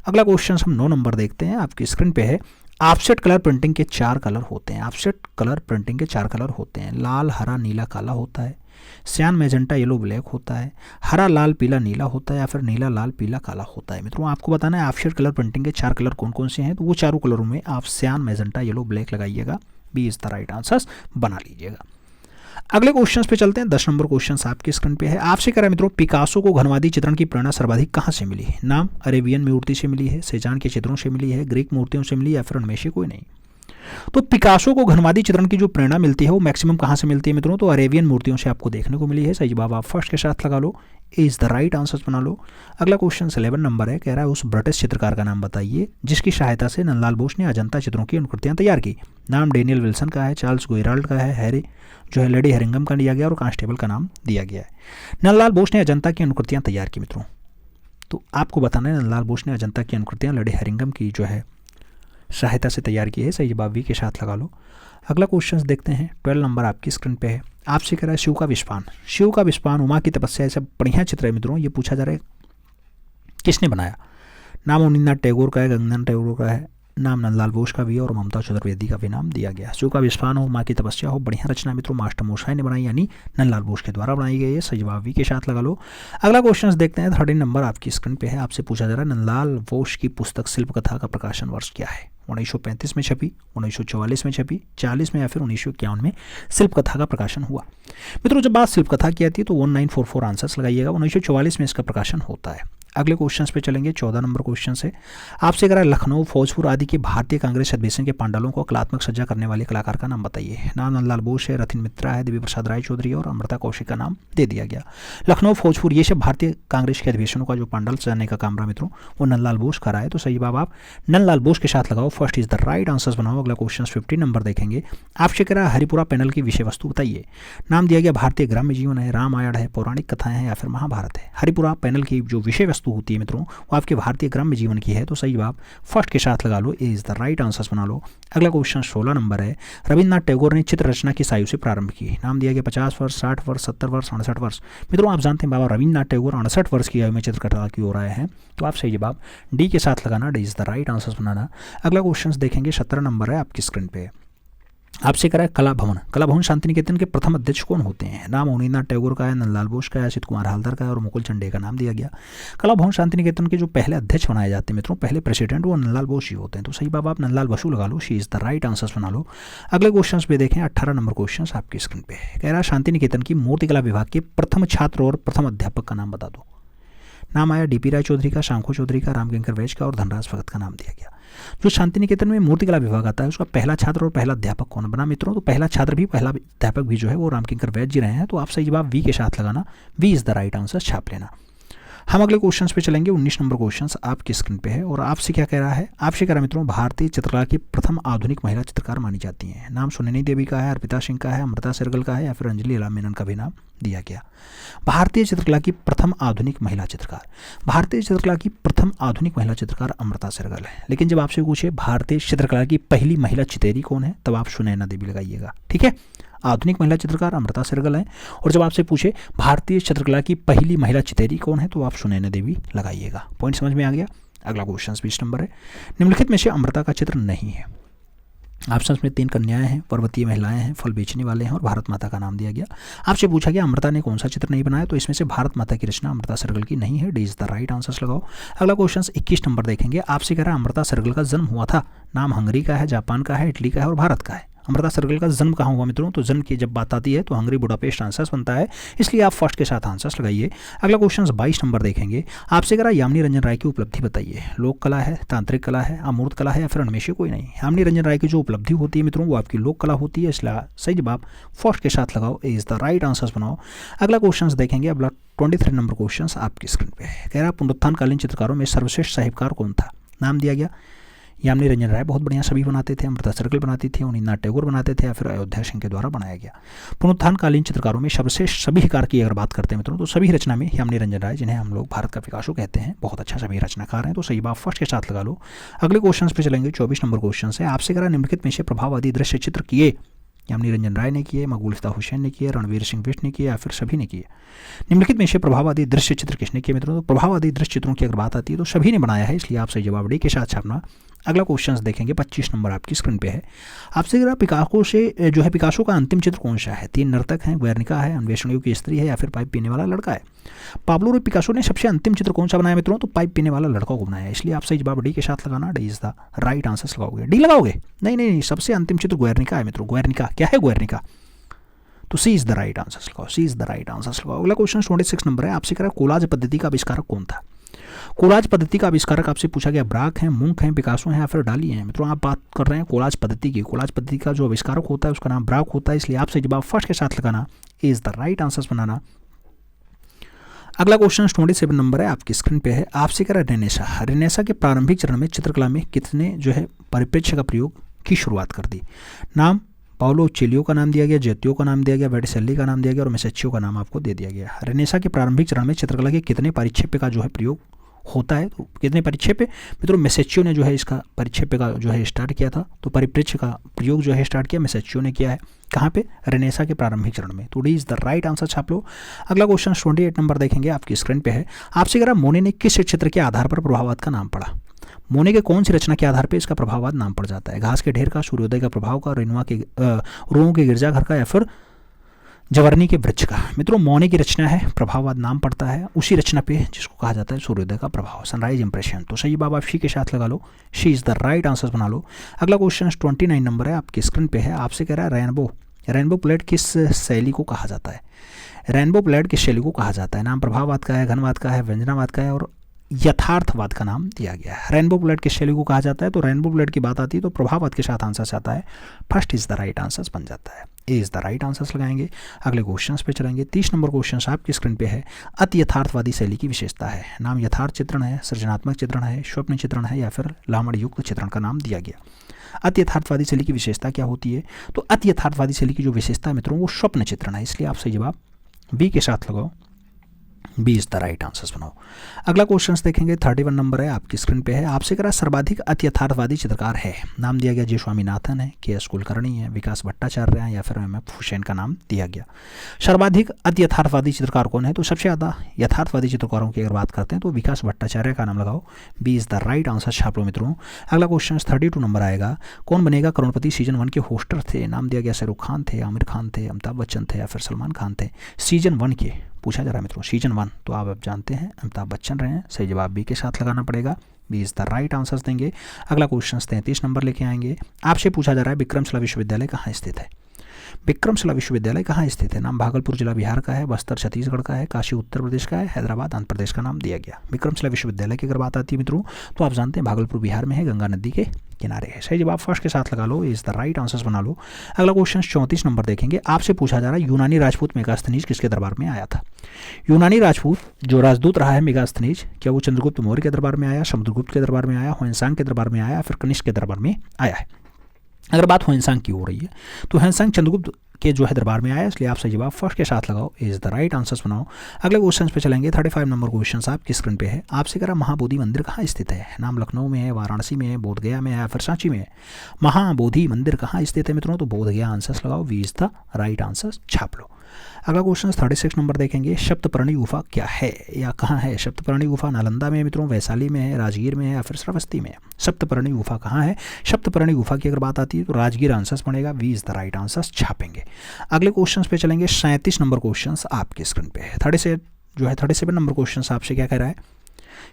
अगला क्वेश्चन हम 9 नंबर देखते हैं, आपकी स्क्रीन पे है। ऑफसेट कलर प्रिंटिंग के 4 कलर होते हैं। ऑफसेट कलर प्रिंटिंग के 4 कलर होते हैं। लाल, हरा, नीला, काला होता है। सियान, मैजेंटा, येलो, ब्लैक होता है। हरा, लाल, पीला, नीला होता है या फिर नीला, लाल, पीला, काला होता है। मित्रों आपको बताना है ऑफसेट कलर प्रिंटिंग के 4 कलर कौन कौन से हैं। तो वो चारों कलरों में आप सियान, मैजेंटा, येलो, ब्लैक लगाइएगा, B is the right answer बना लीजिएगा। अगले क्वेश्चन पे चलते हैं। 10 नंबर क्वेश्चन आपकी स्क्रीन पे है। आपसे कह रहा है मित्रों पिकासो को घनवादी चित्रण की प्रेरणा सर्वाधिक कहाँ से मिली। नाम अरेबियन मूर्ति से मिली है, सेजान के चित्रों से मिली है, ग्रीक मूर्तियों से मिली या फिर उनमें से कोई नहीं। तो पिकासो को घनवादी चित्रण की जो प्रेरणा मिलती है वो मैक्सिमम कहाँ से मिलती है मित्रों। तो अरेबियन मूर्तियों से आपको देखने को मिली है। सही जवाब आप फर्स्ट के साथ लगा लो, ए इज द राइट आंसर बना लो। अगला क्वेश्चन 11 नंबर है। कह रहा है उस ब्रिटिश चित्रकार का नाम बताइए जिसकी सहायता से नंदलाल बोस ने अजंता चित्रों की अनुकृतियां तैयार की। नाम डेनियल विल्सन का है, चार्ल्स गोयराल्ड का है, हैरी जो है लेडी हेरिंगम का दिया गया और कांस्टेबल का नाम दिया गया है। नंदलाल बोस ने अजंता की अनुकृतियां तैयार की मित्रों। तो आपको बताना है नंदलाल बोस ने अजंता की अनुकृतियां लेडी हेरिंगम की जो है सहायता से तैयार की है। सही जवाब वी के साथ लगा लो। अगला क्वेश्चन देखते हैं। 12 नंबर आपकी स्क्रीन पे है। आपसे कह रहा है शिव का विस्पान। शिव का विस्पान, उमा की तपस्या, ऐसा बढ़िया चित्र है मित्रों। ये पूछा जा रहा है किसने बनाया। नाम अवनींद्रनाथ टैगोर का है, गंगाधर टैगोर का है, नाम नंदलाल बोस का भी है और ममता चतुर्वेदी का भी नाम दिया गया। शिव का विस्फान हो, माँ की तपस्या हो, बढ़िया रचना मित्रों मास्टर मोशाई ने बनाई यानी नंदलाल बोस के द्वारा बनाई गई है। सही जवाब वी के साथ लगा लो। अगला क्वेश्चन देखते हैं। 13 नंबर आपकी स्क्रीन पे है। आपसे पूछा जा रहा है नंदलाल बोस की पुस्तक शिल्प कथा का प्रकाशन वर्ष क्या है। 1935 में छपी, 1944 में छपी, 40 में या फिर 1951 में शिल्प कथा का प्रकाशन हुआ। मित्रों जब बात शिल्प कथा की आती है तो 1944 आंसर्स लगाइएगा। 1944 में इसका प्रकाशन होता है। अगले क्वेश्चन पे चलेंगे। 14 नंबर क्वेश्चन से आपसे कह रहा है लखनऊ, फौजपुर आदि के भारतीय कांग्रेस अधिवेशन के पांडालों को कलात्मक सज्जा करने वाले कलाकार का नाम बताइए। नाम नंदलाल बोस है, रथिन मित्रा है, देवी प्रसाद राय चौधरी और अमृता कौशिक का नाम दे दिया गया। लखनऊ, फौजपुर ये सब भारतीय कांग्रेस के अधिवेशनों का जो पांडाल सजाने का काम रहा मित्रों वो नंदलाल बोस का रहा है। तो सही जवाब आप नंदलाल बोस के साथ लगाओ, first is the right answer बनाओ। अगला क्वेश्चन 15 नंबर देखेंगे। आपसे कह रहा है हरिपुरा पैनल की विषय वस्तु बताइए। नाम दिया गया भारतीय ग्राम्य जीवन है, रामायण है, पौराणिक कथाएं हैं या फिर महाभारत है। हरिपुरा पैनल की जो विषय वस्तु होती है मित्रों वो आपके भारतीय ग्राम्य जीवन की है। तो सही जवाब फर्स्ट के साथ लगा लो, ए इज द राइट आंसर बना लो। अगला क्वेश्चन 16 नंबर है। रविन्द्रनाथ टैगोर ने चित्र रचना किस आयु से प्रारंभ की। नाम दिया गया 50 वर्ष, 60 वर्ष, 70 वर्ष, 68 वर्ष। मित्रों आप जानते हैं बाबा रविन्द्रनाथ टैगोर 68 वर्ष की आयु में चित्रकला की ओर आए हैं। तो आप सही जवाब डी के साथ लगाना, D is the right answer बनाना। अगला क्वेश्चन देखेंगे 17 नंबर है आपकी स्क्रीन पे। आपसे कह रहा है कला भवन। कला भवन शांति निकेतन के प्रथम अध्यक्ष कौन होते हैं। नाम अवनींद्रनाथ टैगोर का है, नंदलाल बोस का है, असित कुमार हालदार का है और मुकुल चंडे का नाम दिया गया। कला भवन शांति निकेतन के जो पहले अध्यक्ष बनाए जाते हैं मित्रों, पहले प्रेसिडेंट वो नंदलाल बोस ही होते हैं। तो सही बात आप नंदलाल बसु लगा लो, C is the right answer बना लो। अगले क्वेश्चन पे देखें। 18 नंबर क्वेश्चन आपकी स्क्रीन पे कह रहा है शांति निकेतन की मूर्तिकला विभाग के प्रथम छात्र और प्रथम अध्यापक का नाम बता दो। नाम आया डीपी राय चौधरी का, शंखू चौधरी का, रामकिंकर वैज का और धनराज भगत का नाम दिया गया। जो शांति निकेतन में मूर्तिकला विभाग आता है उसका पहला छात्र और पहला अध्यापक कौन बना मित्रों? तो पहला छात्र भी पहला अध्यापक भी जो है वो रामकिंकर वैद्य जी रहे हैं। तो आप सही जवाब वी के साथ लगाना, we is the right answer छाप लेना। हम अगले क्वेश्चन पे चलेंगे। 19 नंबर क्वेश्चन आपकी स्क्रीन पे है और आपसे क्या कह रहा है? आपसे कह रहा है मित्रों, भारतीय चित्रकला की प्रथम आधुनिक महिला चित्रकार मानी जाती हैं। नाम सुनैनी देवी का है, अर्पिता सिंह का है, अमृता सहगल का है या फिर अंजलि इला मेनन का भी नाम दिया गया। भारतीय चित्रकला की प्रथम आधुनिक महिला चित्रकार, भारतीय चित्रकला की प्रथम आधुनिक महिला चित्रकार अमृता सहगल है। लेकिन जब आपसे पूछे भारतीय चित्रकला की पहली महिला चितेरी कौन है, तब आप सुनैना देवी लगाइएगा। ठीक है, आधुनिक महिला चित्रकार अमृता सहगल है। और जब आपसे पूछे भारतीय चित्रकला की पहली महिला चितेरी कौन है, तो आप सुनैना देवी लगाइएगा। पॉइंट समझ में आ गया। अगला क्वेश्चन 20 नंबर है। निम्नलिखित में से अमृता का चित्र नहीं है। ऑप्शन में 3 कन्याएं हैं, पर्वतीय महिलाएं हैं, फल बेचने वाले हैं और भारत माता का नाम दिया गया। आपसे पूछा गया अमृता ने कौन सा चित्र नहीं बनाया, तो इसमें से भारत माता की रचना अमृता सहगल की नहीं है, D is the right answer लगाओ। अगला क्वेश्चन 21 नंबर देखेंगे। आपसे कह रहा है अमृता सहगल का जन्म हुआ था, नाम हंगरी का है, जापान का है, इटली का है और भारत का है। अमृता सहगल का जन्म कहाँ हुआ मित्रों? तो जन्म की जब बात आती है तो हंगरी बुडापेस्ट आंसर्स बनता है, इसलिए आप फर्स्ट के साथ आंसर्स लगाइए। अगला क्वेश्चन 22 नंबर देखेंगे। आपसे कह रहा यामिनी रंजन राय की उपलब्धि बताइए। लोक कला है, तांत्रिक कला है, अमूर्त कला है या फिर उनमें से कोई नहीं। यामिनी रंजन राय की जो उपलब्धि होती है मित्रों वो आपकी लोक कला होती है, इसलिए सही जवाब फर्स्ट के साथ लगाओ, ए इज द राइट आंसर्स बनाओ। अगला क्वेश्चन देखेंगे। अगला 23 नंबर क्वेश्चन आपकी स्क्रीन पे है। कह रहा पुनरुत्थानकालीन चित्रकारों में सर्वश्रेष्ठ साहित्यकार कौन था? नाम दिया गया यामिनी रंजन राय बहुत बढ़िया छवि बनाते थे, अमृता सहगल बनाती थी, अनिरुद्ध टैगोर बनाते थे या फिर अयोध्या सिंह के द्वारा बनाया गया। पुनरुत्थानकालीन चित्रकारों में सर्वश्रेष्ठ सभीकार की अगर बात करते हैं मित्रों, तो सभी रचना में यामिनी रंजन राय, जिन्हें हम लोग भारत का पिकासो कहते हैं, बहुत अच्छा सभी रचनाकार हैं, तो सही बात फर्स्ट के साथ लगा लो। अगले क्वेश्चन पे चलेंगे। 24 नंबर क्वेश्चन है। आपसे करा निम्नलिखित में से प्रभाववादी दृश्य चित्र किए यामिनी रंजन राय ने किए, मकबूल हुसैन ने किए, रणवीर सिंह बिष्ट ने किए या फिर सभी ने किए। निम्नलिखित में से प्रभाववादी दृश्य चित्र किसने किए मित्रों? तो प्रभाववादी दृश्य चित्रों की अगर बात आती है तो सभी ने बनाया है, इसलिए आप सही जवाब डी के साथ छापना। अगला क्वेश्चन देखेंगे। 25 नंबर आपकी स्क्रीन पे है। आपसे जरा पिकासो से जो है पिकासो का अंतिम चित्र कौन सा है? 3 नर्तक हैं, गुएर्निका है, अन्वेषण की स्त्री है या फिर पाइप पीने वाला लड़का है। पाब्लो पिकासो ने सबसे अंतिम चित्र कौन सा बनाया मित्रों? तो पाइप पीने वाला लड़का को बनाया है, इसलिए आप सही जवाब डी के साथ लगाना, D is the right answer लगाओगे। डी लगाओगे? नहीं, सबसे अंतिम चित्र गुएर्निका है मित्रों। गुएर्निका क्या है? गुएर्निका, तो सी इज द राइट आंसर लगाओ, सी इज द राइट आंसर लगाओ। अगला क्वेश्चन 26 नंबर है। आपसे कह रहा है कोलाज पद्धति का आविष्कारक कौन था? कोलाज पद्धति का आविष्कारक आपसे पूछा गया ब्राक हैं, मुंक हैं, पिकासो हैं या फिर डाली हैं। मित्रों आप बात कर रहे हैं कोलाज पद्धति की। कोलाज पद्धति का जो आविष्कारक होता है उसका नाम ब्राक होता है, इसलिए आपसे जवाब फर्स्ट के साथ लगाना, इज द राइट आंसर बनाना। अगला क्वेश्चन 27 नंबर है आपकी स्क्रीन पे है। आपसे कह रहा है रेनेसा, रेनेसा के प्रारंभिक चरण में चित्रकला में कितने जो है परिप्रेक्ष्य का प्रयोग की शुरुआत कर दी? नाम पाओलो चेलियो का नाम दिया गया, जेतियो का नाम दिया गया, वेटिसेल्ली का नाम दिया गया और मेसेच्चियो का नाम आपको दे दिया गया। रेनेसा के प्रारंभिक चरण में चित्रकला के कितने परिक्षेप्य का जो है प्रयोग होता है? तो कितने परिक्षेप्य मित्रों? मेसेच्चियो ने जो है इसका परिक्षेप्य का जो है स्टार्ट किया था, तो परिप्रेक्ष्य का प्रयोग जो है स्टार्ट किया मेसेच्चियो ने किया है। कहाँ पे? रेनेसा के प्रारंभिक चरण में, तो D is the right answer छाप लो। अगला क्वेश्चन 28 नंबर देखेंगे आपकी स्क्रीन पे है। आपसे कह रहा मोने ने किस चित्र के आधार पर प्रभाववाद का नाम पढ़ा? मोने के कौन सी रचना के आधार पर इसका प्रभाववाद नाम पड़ जाता है? घास के ढेर का, सूर्योदय का प्रभाव का, रूओं के गिरजाघर का या फिर जवर्नी के वृक्ष का? मित्रों मोने की रचना है, प्रभाववाद नाम पड़ता है उसी रचना पे जिसको कहा जाता है सूर्योदय का प्रभाव, सनराइज इंप्रेशन। तो सही जवाब आप शी के साथ लगा लो, C is the right answer बना लो। अगला क्वेश्चन 29 नंबर है आपकी स्क्रीन पे है। आपसे कह रहा है रेनबो प्लेट किस शैली को कहा जाता है? रेनबो प्लेट किस शैली को कहा जाता है? नाम प्रभाववाद का है, घनवाद का है, व्यंजनावाद का है और यथार्थवाद का नाम दिया गया है। रेनबो प्लेट किस शैली को कहा जाता है? तो रेनबो प्लेट की बात आती है तो प्रभाववाद के साथ आंसर आता है, first is the right answer बन जाता है, ए इज द राइट आंसर लगाएंगे। अगले क्वेश्चन पे चलेंगे। 30 नंबर क्वेश्चन आपकी स्क्रीन पे है। अति यथार्थवादी शैली की विशेषता है। नाम यथार्थ चित्रण है, सृजनात्मक चित्रण है, स्वप्न चित्रण है या फिर लामड़ युक्त चित्रण का नाम दिया गया। अति यथार्थवादी शैली की विशेषता क्या होती है? तो अति यथार्थवादी शैली की जो विशेषता है मित्रों वो स्वप्न चित्रण है, इसलिए आप सही जवाब बी के साथ लगाओ, B is the right answer बनाओ। अगला क्वेश्चन देखेंगे। 31 नंबर है आपकी स्क्रीन पे है। आपसे करा सर्वाधिक अति यथार्थवादी चित्रकार है। नाम दिया गया जी स्वामीनाथन है, के एस कुलकर्णी है, विकास भट्टाचार्य है या फिर एम.एफ. हुसैन का नाम दिया गया। सर्वाधिक अति यथार्थवादी चित्रकार कौन है? तो सबसे ज़्यादा यथार्थवादी चित्रकारों की अगर बात करते हैं तो विकास भट्टाचार्य का नाम लगाओ, B is the right answer छाप लो मित्रों। अगला क्वेश्चन 32 नंबर आएगा। कौन बनेगा करोड़पति सीजन 1 के होस्टर थे? नाम दिया गया शाहरुख खान थे, आमिर खान थे, अमिताभ बच्चन थे या फिर सलमान खान थे। सीजन 1 के पूछा जा रहा है मित्रों, सीजन 1 तो आप जानते हैं अमिताभ बच्चन रहे हैं, सही जवाब बी के साथ लगाना पड़ेगा, B is the right answers देंगे। अगला क्वेश्चन 33 नंबर लेके आएंगे। आपसे पूछा जा रहा है विक्रमशिला विश्वविद्यालय कहाँ स्थित है? विक्रमशिला विश्वविद्यालय कहाँ स्थित है? नाम भागलपुर जिला बिहार का है, बस्तर छत्तीसगढ़ का है, काशी उत्तर प्रदेश का है, हैदराबाद आंध्र प्रदेश का नाम दिया गया। विक्रमशिला विश्वविद्यालय की अगर बात आती है मित्रों तो आप जानते हैं भागलपुर बिहार में है, गंगा नदी के किनारे है। सही जवाब फर्स्ट के साथ लगा लो, इज द राइट आंसर्स बना लो। अगला क्वेश्चन 34 नंबर देखेंगे। आपसे पूछा जा रहा है यूनानी राजपूत मेगास्थनीज किसके दरबार में आया था? यूनानी राजपूत जो राजदूत रहा है मेगास्थनीज, क्या वो चंद्रगुप्त मौर्य के दरबार में आया, समुद्रगुप्त के दरबार में आया, ह्वेनसांग के दरबार में आया, फिर कनिष्क के दरबार में आया है? अगर बात ह्वेनसांग की हो रही है तो ह्वेनसांग चंद्रगुप्त के जो है दरबार में आया, इसलिए आप सही जवाब फर्स्ट के साथ लगाओ, इज द राइट आंसर्स बनाओ। अगले क्वेश्चन पे चलेंगे। 35 नंबर क्वेश्चन आपकी स्क्रीन पे है। आपसे कह रहा महाबोधि मंदिर कहाँ स्थित है? नाम लखनऊ में है, वाराणसी में है, बोधगया में है या फिर सांची में है? महाबोधि मंदिर कहाँ स्थित है मित्रों? तो बोधगया आंसर्स लगाओ, V is the right answers छाप लो। अगला क्वेश्चन 36 नंबर देखेंगे। सप्तपर्णी गुफा क्या है या कहाँ है? सप्तपर्णी गुफा नालंदा में है मित्रों, वैशाली में है, राजगीर में है या फिर श्रावस्ती में है? सप्तपर्णी गुफा कहाँ है? सप्तपर्णी गुफा की अगर बात आती है तो राजगीर आंसर्स बनेगा, B is the right answers छापेंगे। अगले क्वेश्चन पे चलेंगे। 37 नंबर क्वेश्चन आपके स्क्रीन पे है। 37 नंबर क्वेश्चन आपसे क्या कह रहा है?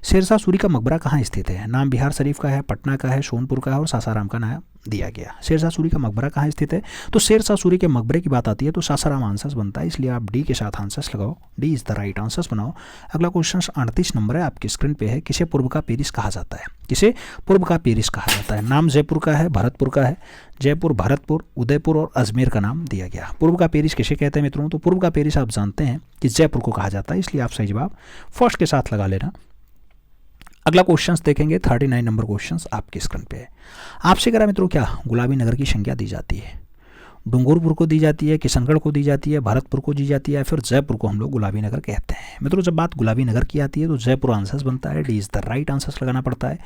शेरशाह सूरी का मकबरा कहाँ स्थित है? नाम बिहार शरीफ का है, पटना का है, सोनपुर का है और सासाराम का नाम दिया गया। शेरशाह सूरी का मकबरा कहाँ स्थित है? तो शेरशाह सूरी के मकबरे की बात आती है तो सासाराम आंसर्स बनता है, इसलिए आप डी के साथ आंसर्स लगाओ, D is the right answers बनाओ। अगला क्वेश्चन 38 नंबर है, आपकी स्क्रीन पे है। किसे पूर्व का पेरिस कहा जाता है? किसे पूर्व का पेरिस कहा जाता है? नाम जयपुर का है, भरतपुर का है, जयपुर, भरतपुर, उदयपुर और अजमेर का नाम दिया गया। पूर्व का पेरिस किसे कहते हैं मित्रों? तो पूर्व का पेरिस आप जानते हैं कि जयपुर को कहा जाता है, इसलिए आप सही जवाब फर्स्ट के साथ लगा लेना। अगला क्वेश्चंस देखेंगे। 39 नंबर क्वेश्चंस आपकी स्क्रीन पे है। आपसे करा मित्रों क्या गुलाबी नगर की संज्ञा दी जाती है? डूंगरपुर को दी जाती है, किशनगढ़ को दी जाती है, भरतपुर को दी जाती है, फिर जयपुर को हम लोग गुलाबी नगर कहते हैं। मित्रों जब बात गुलाबी नगर की आती है तो जयपुर आंसर्स बनता है, D is the right answers लगाना पड़ता है।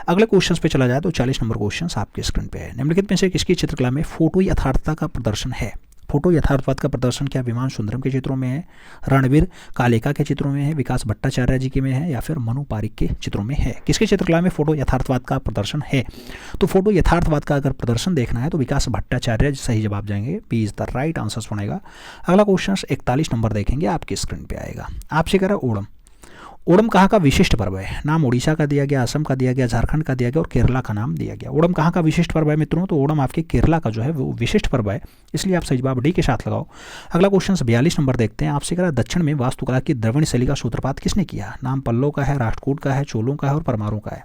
अगले क्वेश्चन पे चला जाए तो 40 नंबर क्वेश्चन आपके स्क्रीन पे है। निम्नलिखित में से किसकी चित्रकला में फोटो यथार्थता का प्रदर्शन है? फोटो यथार्थवाद का प्रदर्शन क्या विमान सुंदरम के चित्रों में है, रणवीर कालेका के चित्रों में है, विकास भट्टाचार्य जी के में है या फिर मनु पारिक के चित्रों में है? किसके चित्रकला में फोटो यथार्थवाद का प्रदर्शन है? तो फोटो यथार्थवाद का अगर प्रदर्शन देखना है तो विकास भट्टाचार्य सही जवाब जाएंगे, B is the right answers बनेगा। अगला क्वेश्चन 41 नंबर देखेंगे, आपकी स्क्रीन पे आएगा। आपसे कह रहा है ओणम। ओणम कहाँ का विशिष्ट पर्व है? नाम उड़ीसा का दिया गया, असम का दिया गया, झारखंड का दिया गया और केरला का नाम दिया गया। ओणम कहाँ का विशिष्ट पर्व है मित्रों? तो ओणम आपके केरला का जो है वो विशिष्ट पर्व है, इसलिए आप सही जवाब डी के साथ लगाओ। अगला क्वेश्चन 42 नंबर देखते हैं। आपसे कहा दक्षिण में वास्तुकला की द्रविड़ शैली का सूत्रपात किसने किया? नाम पल्लव का है, राष्ट्रकूट का है, चोलों का है और परमारों का है?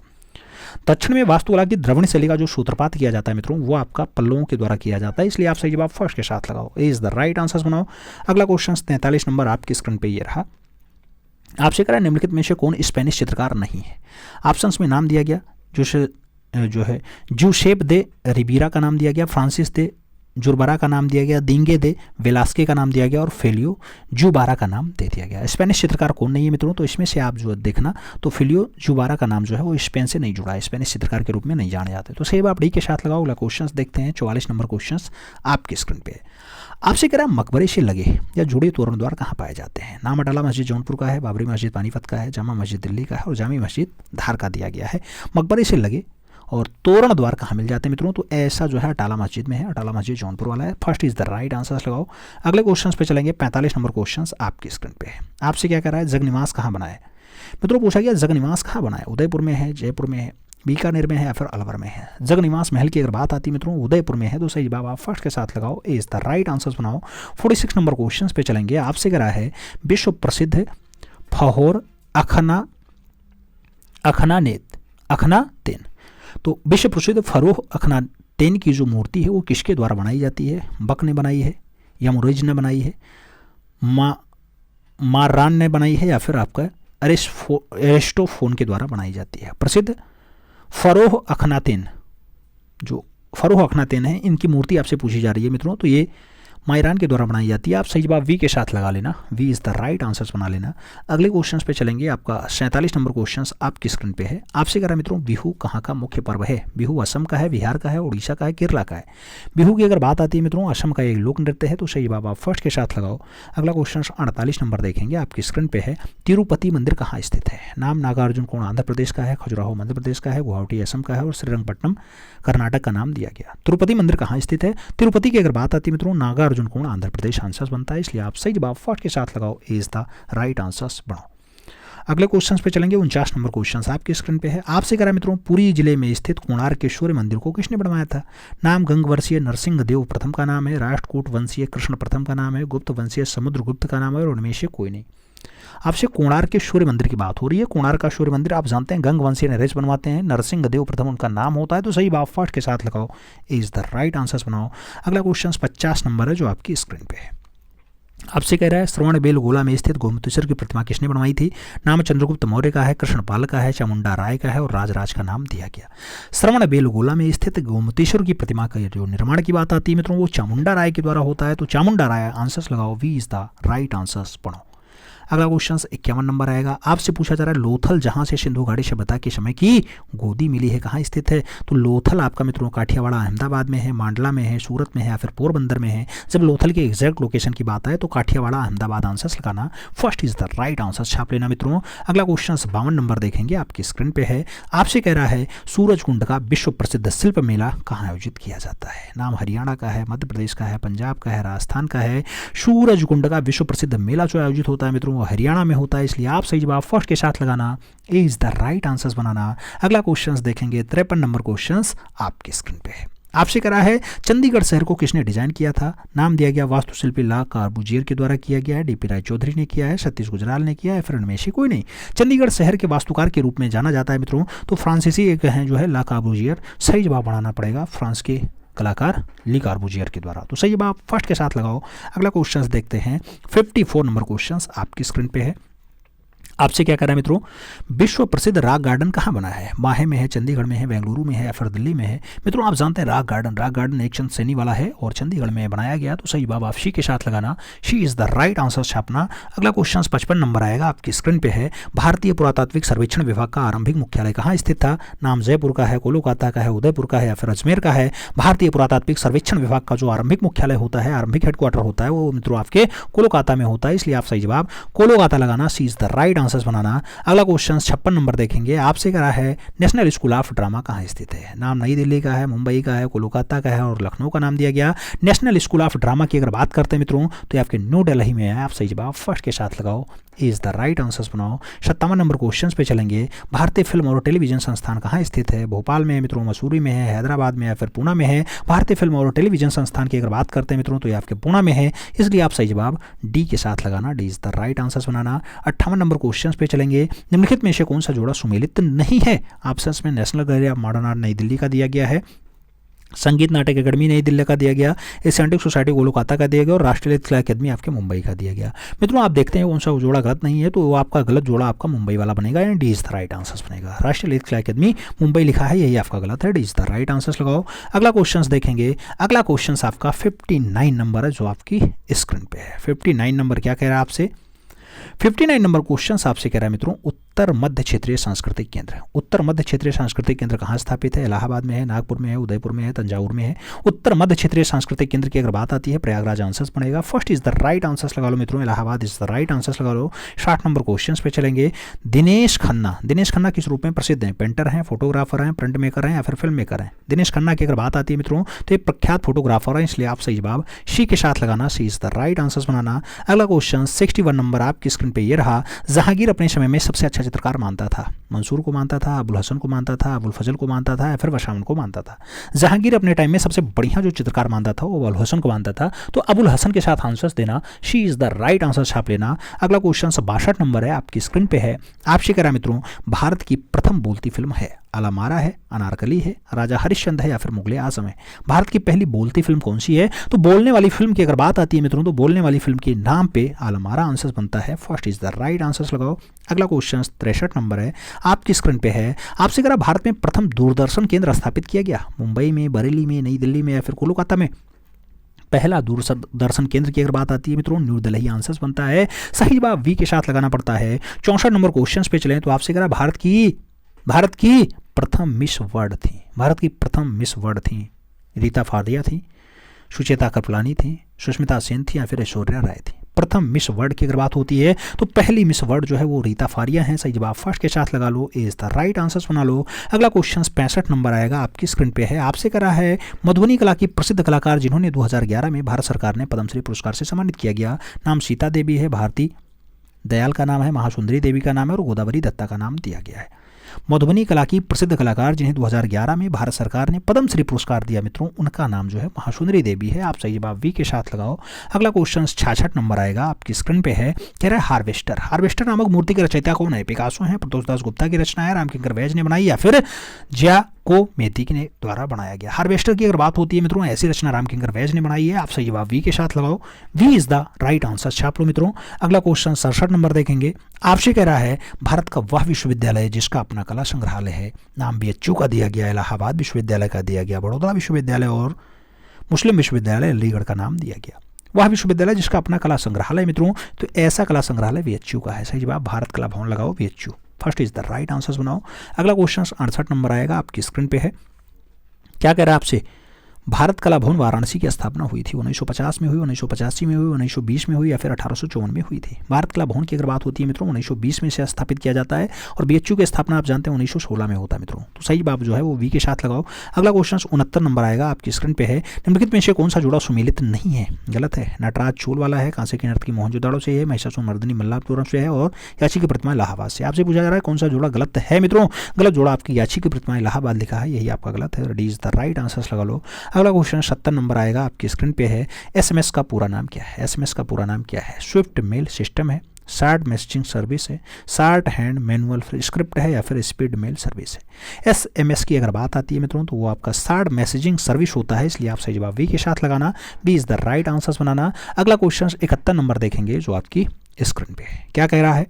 दक्षिण में वास्तुकला की द्रविड़ शैली का जो सूत्रपात किया जाता है मित्रों वो आपका पल्लवों के द्वारा किया जाता है, इसलिए आप सही जवाब फर्स्ट के साथ लगाओ, ए इज द राइट आंसर्स बनाओ। अगला क्वेश्चन 43 नंबर आपकी स्क्रीन पे ये रहा। आपसे कह रहा है निम्नलिखित में से कौन स्पेनिश चित्रकार नहीं है? ऑप्शंस में नाम दिया गया जो है जूसेप दे रिबीरा का नाम दिया गया, फ्रांसिस दे जुरबारा का नाम दिया गया, दिंगे दे वेलास्के का नाम दिया गया और फेलियो जुबारा का नाम दे दिया गया। स्पेनिश चित्रकार कौन नहीं है मित्रों? तो इसमें से आप जो देखना तो फेलियो जुबारा का नाम जो है वो स्पेन से नहीं जुड़ा है, स्पेनिश चित्रकार के रूप में नहीं जाने जाते। तो सही आप डी के साथ लगाओ। अगला क्वेश्चन देखते हैं। 44 नंबर क्वेश्चन आपकी स्क्रीन पे। आपसे कह रहा है मकबरे से लगे या जुड़े तोरण द्वार कहाँ पाए जाते हैं? नाम अटाला मस्जिद जौनपुर का है, बाबरी मस्जिद पानीपत का है, जामा मस्जिद दिल्ली का है और जामी मस्जिद धार का दिया गया है। मकबरे से लगे और तोरण द्वार कहाँ मिल जाते हैं मित्रों? तो ऐसा जो है अटाला मस्जिद में है, अटाला मस्जिद जौनपुर वाला है। First is the right answers लगाओ। अगले क्वेश्चन पे चलेंगे। 45 नंबर क्वेश्चन आपकी स्क्रीन पे है। आपसे क्या कह रहा है जगनिवास कहाँ बनाए? मित्रों पूछा गया जगनिवास कहाँ बनाए? उदयपुर में है, जयपुर में है, बीकानेर में है या फिर अलवर में है? जगनिवास महल की अगर बात आती है मित्रों उदयपुर में है, तो सही जवाब आप फर्स्ट के साथ लगाओ, ए इज द राइट आंसर्स बनाओ। 46 नंबर क्वेश्चन पे चलेंगे। आपसे कह रहा है विश्व प्रसिद्ध फहोर अखनातेन। तो विश्व प्रसिद्ध फरोह अखनातेन की जो मूर्ति है वो किसके द्वारा बनाई जाती है? बक ने बनाई है, यमुरेज ने बनाई है, मारान ने बनाई है या फिर आपका एरिस्टोफोन के द्वारा बनाई जाती है? प्रसिद्ध फरोह अखनातेन, जो फरोह अखनातेन है, इनकी मूर्ति आपसे पूछी जा रही है मित्रों, तो ये मायरान के द्वारा बनाई जाती है। आप सही जवाब वी के साथ लगा लेना, V is the right answers बना लेना। अगले क्वेश्चन पे चलेंगे। आपका 47 नंबर क्वेश्चन आपकी स्क्रीन पे है। आपसे कह रहा मित्रों बिहू कहाँ का मुख्य पर्व है? बिहू असम का है, बिहार का है, उड़ीसा का है, केरला का है? बिहू की अगर बात आती है मित्रों असम का एक लोक नृत्य है, तो सही जवाब आप फर्स्ट के साथ लगाओ। अगला क्वेश्चन 48 नंबर देखेंगे, आपकी स्क्रीन पे है। तिरुपति मंदिर कहाँ स्थित है? नाम नागार्जुन कोण आंध्र प्रदेश का है, खजुराहो मध्य प्रदेश का है, गुवाहाटी असम का है और श्रीरंगपट्टनम कर्नाटक का नाम दिया गया। तिरुपति मंदिर कहाँ स्थित है? तिरुपति की अगर बात आती है मित्रों नागार्जुन कोण आंध्र प्रदेश आंसर्स बनता है, इसलिए आप सही जवाब फर्स्ट के साथ लगाओ, इज द राइट आंसर्स बनाओ। अगले क्वेश्चन पे चलेंगे। 49 नंबर क्वेश्चन आपकी स्क्रीन पे है। आपसे कह रहा है मित्रों, पुरी जिले में स्थित कोणार्क के सूर्य मंदिर को किसने बनवाया था? नाम गंगवंशीय नरसिंह देव प्रथम का नाम है, राष्ट्रकूट वंशीय कृष्ण प्रथम का नाम है, गुप्त वंशीय समुद्रगुप्त का नाम है, और उनमें से कोई नहीं। आपसे कोणार्क के सूर्य मंदिर की बात हो रही है। कोणार्क का सूर्य मंदिर आप जानते हैं गंगवंशीय नरेश बनवाते हैं, नरसिंह देव प्रथम उनका नाम होता है। तो सही बात फर्स्ट के साथ लगाओ, इज द राइट आंसर्स बनाओ। अगला क्वेश्चन 50 नंबर है जो आपकी स्क्रीन पे है। आपसे कह रहा है श्रवणबेलगोला में स्थित गोमतेश्वर की प्रतिमा किसने बनवाई थी? नाम चंद्रगुप्त मौर्य का है, कृष्णपाल का है, चामुंडा राय का है, और राजराज का नाम दिया गया। श्रवणबेलगोला में स्थित गोमतेश्वर की प्रतिमा का जो निर्माण की बात आती है मित्रों, वो चामुंडा राय के द्वारा होता है। तो चामुंडा राय आंसर्स लगाओ, V is the right answers पढ़ो। अगला क्वेश्चन 51 नंबर आएगा। आपसे पूछा जा रहा है लोथल जहां से सिंधु घाटी सभ्यता के समय की गोदी मिली है कहाँ स्थित है? तो लोथल आपका मित्रों काठियावाड़ अहमदाबाद में है, मांडला में है, सूरत में है या फिर पोरबंदर में है। जब लोथल के एग्जैक्ट लोकेशन की बात आए तो काठियावाड़ अहमदाबाद आंसर्स लगाना, first is the right answer छाप लेना मित्रों। अगला क्वेश्चन 52 नंबर देखेंगे, आपकी स्क्रीन पे है। आपसे कह रहा है सूरजकुंड का विश्व प्रसिद्ध शिल्प मेला कहाँ आयोजित किया जाता है? नाम हरियाणा का है, मध्य प्रदेश का है, पंजाब का है, राजस्थान का है। सूरजकुंड का विश्व प्रसिद्ध मेला जो आयोजित होता है मित्रों वो हरियाणा में होता है, इसलिए आप सही जवाब फर्स्ट के साथ लगाना, इज द राइट आंसर्स बनाना। अगला क्वेश्चन देखेंगे 53 नंबर क्वेश्चन आपकी स्क्रीन पे है। आपसे करा है चंडीगढ़ शहर को किसने डिजाइन किया था? नाम दिया गया वास्तुशिल्पी ला कार्बूजियर के द्वारा किया गया है, डीपी राय चौधरी ने किया है, सतीश गुजराल ने किया है, फिर उनमें से कोई नहीं। चंडीगढ़ शहर के वास्तुकार के रूप में जाना जाता है मित्रों, तो फ्रांसीसी एक हैं जो है ला कार्बूजियर। सही जवाब बनाना पड़ेगा फ्रांस के कलाकार ली कार्बूजियर के द्वारा। तो सही जवाब फर्स्ट के साथ लगाओ। अगला क्वेश्चन देखते हैं 54 नंबर क्वेश्चन आपकी स्क्रीन पे है। आपसे क्या कर रहा है मित्रों, विश्व प्रसिद्ध रॉक गार्डन कहाँ बना है? माहे में है, चंडीगढ़ में है, बेंगलुरु में है या फिर दिल्ली में है? मित्रों आप जानते हैं रॉक गार्डन एक चंद सैनी वाला है और चंडीगढ़ में बनाया गया। तो सही जवाब आप शी के साथ लगाना, C is the right answer छापना। अगला क्वेश्चन 55 नंबर आएगा, आपकी स्क्रीन पे है। भारतीय पुरातात्विक सर्वेक्षण विभाग का आरंभिक मुख्यालय कहाँ स्थित था? नाम जयपुर का है, कोलकाता का है, उदयपुर का है या फिर अजमेर का है? भारतीय पुरातात्विक सर्वेक्षण विभाग का जो आरंभिक मुख्यालय होता है, आरंभिक हेडक्वार्टर होता है, वो मित्रों आपके कोलकाता में होता है, इसलिए आप सही जवाब कोलकाता लगाना, सी इज द राइट आंसर बनाना। अगला क्वेश्चन 56 नंबर देखेंगे। आपसे करा है नेशनल स्कूल ऑफ ड्रामा कहाँ स्थित है? नाम नई दिल्ली का है, मुंबई का है, कोलकाता का है और लखनऊ का नाम दिया गया। नेशनल स्कूल ऑफ ड्रामा की अगर बात करते हैं मित्रों तो ये आपके न्यू दिल्ली में है। आप सही जवाब फर्स्ट के साथ लगाओ, इज द राइट आंसर्स बनाओ। 57 नंबर क्वेश्चन पे चलेंगे। भारतीय फिल्म और टेलीविजन संस्थान कहाँ स्थित है? भोपाल में है मित्रों, मसूरी में है, हैदराबाद में या फिर पुणे में है? भारतीय फिल्म और टेलीविजन संस्थान की अगर बात करते हैं मित्रों तो ये आपके पुणे में है, इसलिए आप सही जवाब डी के साथ लगाना, D is the right answers banana. 58 number question पे चलेंगे। निम्नलिखित में से कौन सा जोड़ा सुमेलित नहीं है? ऑप्शंस में national gallery of modern art नई दिल्ली का दिया गया है, संगीत नाटक अकेडमी नई दिल्ली का दिया गया, एशियाटिक सोसाइटी कोलकाता का दिया गया और राष्ट्रीय कला अकादमी आपके मुंबई का दिया गया। मित्रों आप देखते हैं कौन सा जोड़ा गलत नहीं है, तो वो आपका गलत जोड़ा आपका मुंबई वाला बनेगा, यानी D is the right answers बनेगा। राष्ट्रीय कला अकादमी मुंबई लिखा है, यही आपका गलत है, D is the right answers लगाओ। अगला क्वेश्चन देखेंगे। अगला क्वेश्चन आपका 59 नंबर है जो आपकी स्क्रीन पे है। 59 नंबर क्या कह रहा है आपसे? 59 नंबर क्वेश्चन आपसे कह रहा है मित्रों उत्तर मध्य क्षेत्रीय सांस्कृतिक केंद्र। उत्तर मध्य क्षेत्रीय सांस्कृतिक केंद्र कहाँ स्थापित है? इलाहाबाद में है, नागपुर में है, उदयपुर में है, तंजावुर में है। उत्तर मध्य क्षेत्रीय सांस्कृतिक केंद्र की अगर बात आती है प्रयागराज आंसर्स बनेगा, first is the right answers लगा लो मित्रों, Allahabad is the right answers लगा लो। 60 नंबर क्वेश्चन पे चलेंगे। दिनेश खन्ना किस रूप में प्रसिद्ध हैं? पेंटर हैं, फोटोग्राफर हैं, प्रिंट मेकर हैं या फिर फिल्म मेकर हैं? दिनेश खन्ना की अगर बात आती है मित्रों तो एक प्रख्यात फोटोग्राफर है, इसलिए आप सही जवाब सी के साथ लगाना, सी इज द राइट आंसर्स बनाना। अगला क्वेश्चन 61 नंबर आपकी स्क्रीन पे ये रहा। जहांगीर अपने समय में सबसे अच्छा चित्रकार मानता था? मंसूर को मानता था, अबुल हसन को मानता था, अबुल फजल को मानता था या फिर वशामन को मानता था? जहांगीर अपने टाइम में सबसे बढ़िया जो चित्रकार मानता था वो अबुल हसन को मानता था, तो अबुल हसन के साथ आंसर्स देना, she is the right answer छाप लेना। अगला क्वेश्चन 62 नंबर है आपकी स्क्रीन पे है। आपसे कह रहा मित्रों भारत की प्रथम बोलती फिल्म है? अलामारा है, अनारकली है, राजा हरिश्चंद्र है या फिर मुगले आजम है? भारत की पहली बोलती फिल्म कौन सी है? तो बोलने वाली फिल्म की अगर बात आती है मित्रों तो बोलने वाली फिल्म के नाम पे अलामारा आंसर बनता है, first is the right answers लगाओ। अगला क्वेश्चन 63 नंबर है आपकी स्क्रीन पे है। आपसे कह भारत में प्रथम दूरदर्शन केंद्र स्थापित किया गया? मुंबई में, बरेली में, नई दिल्ली में या फिर कोलकाता में? पहला दूरदर्शन केंद्र की अगर बात आती है मित्रों न्यू दिल्ली आंसर्स बनता है, सही जवाब वी के साथ लगाना पड़ता है। 64 नंबर क्वेश्चन पे चलें तो आपसे कह भारत की प्रथम मिस वर्ल्ड थी। भारत की प्रथम मिस वर्ल्ड थी रीता फारिया थी, सुचेता कृपलानी थी, सुष्मिता सेन थी या फिर ऐश्वर्या राय थी? प्रथम मिस वर्ल्ड की अगर बात होती है तो पहली मिस वर्ल्ड जो है वो रीता फारिया है, सही जवाब फर्स्ट के साथ लगा लो, इज द राइट आंसर्स बना लो। अगला क्वेश्चन 65 नंबर आएगा आपकी स्क्रीन पे है। आपसे करा है मधुबनी कला की प्रसिद्ध कलाकार जिन्होंने 2011 में भारत सरकार ने पद्मश्री पुरस्कार से सम्मानित किया गया। नाम सीता देवी है, भारती दयाल का नाम है, महासुंदरी देवी का नाम है और गोदावरी दत्ता का नाम दिया गया है। मधुबनी कला की प्रसिद्ध कलाकार जिन्हें 2011 में भारत सरकार ने पद्मश्री पुरस्कार दिया मित्रों, उनका नाम जो है महासुंदरी देवी है। आप सही जवाब वी के साथ लगाओ। अगला क्वेश्चन 66 नंबर आएगा, आपकी स्क्रीन पे है, कह रहा है हार्वेस्टर। हार्वेस्टर नामक मूर्ति के रचयिता कौन है? पिकासो है, प्रतोष दास गुप्ता की रचना है, रामकिंकर बैज ने बनाई, या फिर जियाकोमेटी के द्वारा बनाया गया। हार्वेस्टर की अगर बात होती है मित्रों, ऐसी रचना रामकिंकर बैज ने बनाई है। आप सही जवाब वी के साथ लगाओ। V is the right answer, छाप लो मित्रों। अगला क्वेश्चन 67 नंबर देखेंगे, आपसे कह रहा है भारत का वह विश्वविद्यालय जिसका अपना कला संग्रहालय है, नाम बीएचयू का दिया गया, इलाहाबाद विश्वविद्यालय का दिया गया, बड़ौदा विश्वविद्यालय और मुस्लिम विश्वविद्यालय अलीगढ़ का नाम दिया गया। वह विश्वविद्यालय जिसका अपना कला संग्रहालय मित्रों, तो ऐसा कला संग्रहालय बीएचयू का है। सही जवाब भारत कला भवन लगाओ, BHU first is the right answer बनाओ। अगला क्वेश्चन 68 नंबर आएगा, आपकी स्क्रीन पे है, क्या कह रहा है आपसे, भारत कला भवन वाराणसी की स्थापना हुई थी, 1950 में हुई, 1985 में हुई, 1920 में हुई, या फिर 1854 में हुई थी। भारत कला भवन की अगर बात होती है मित्रों, 1920 में से स्थापित किया जाता है और बीएचयू की स्थापना आप जानते हैं 1916 में होता है मित्रों। तो सही जवाब जो है वो वी के साथ लगाओ। अगला क्वेश्चन 69 नंबर आएगा, आपकी स्क्रीन पे है, निम्नलिखित में से कौन सा जोड़ा सुमेलित नहीं है? गलत है। नटराज चोल वाला है, कांसे की नर्तकी मोहनजोदाड़ो से है, महिषासुरमर्दिनी मल्लापुरम से है और याची की प्रतिमा इलाहाबाद से। आपसे पूछा जा रहा है कौन सा जोड़ा गलत है मित्रों? गलत जोड़ा आपकी याची की प्रतिमा इलाहाबाद लिखा है, यही आपका गलत है। D is the right answer लगा लो। अगला क्वेश्चन 70 नंबर आएगा, आपकी स्क्रीन पे है, एसएमएस का पूरा नाम क्या है? एसएमएस का पूरा नाम क्या है? स्विफ्ट मेल सिस्टम है, शार्ट मैसेजिंग सर्विस है, शार्ट हैंड मैनुअल स्क्रिप्ट है, या फिर स्पीड मेल सर्विस है। एसएमएस की अगर बात आती है मित्रों, तो वो आपका शार्ट मैसेजिंग सर्विस होता है, इसलिए आप सही जवाब वी के साथ लगाना, B is the right answer बनाना। अगला क्वेश्चन 71 नंबर देखेंगे, जो आपकी स्क्रीन पे है, क्या कह रहा है,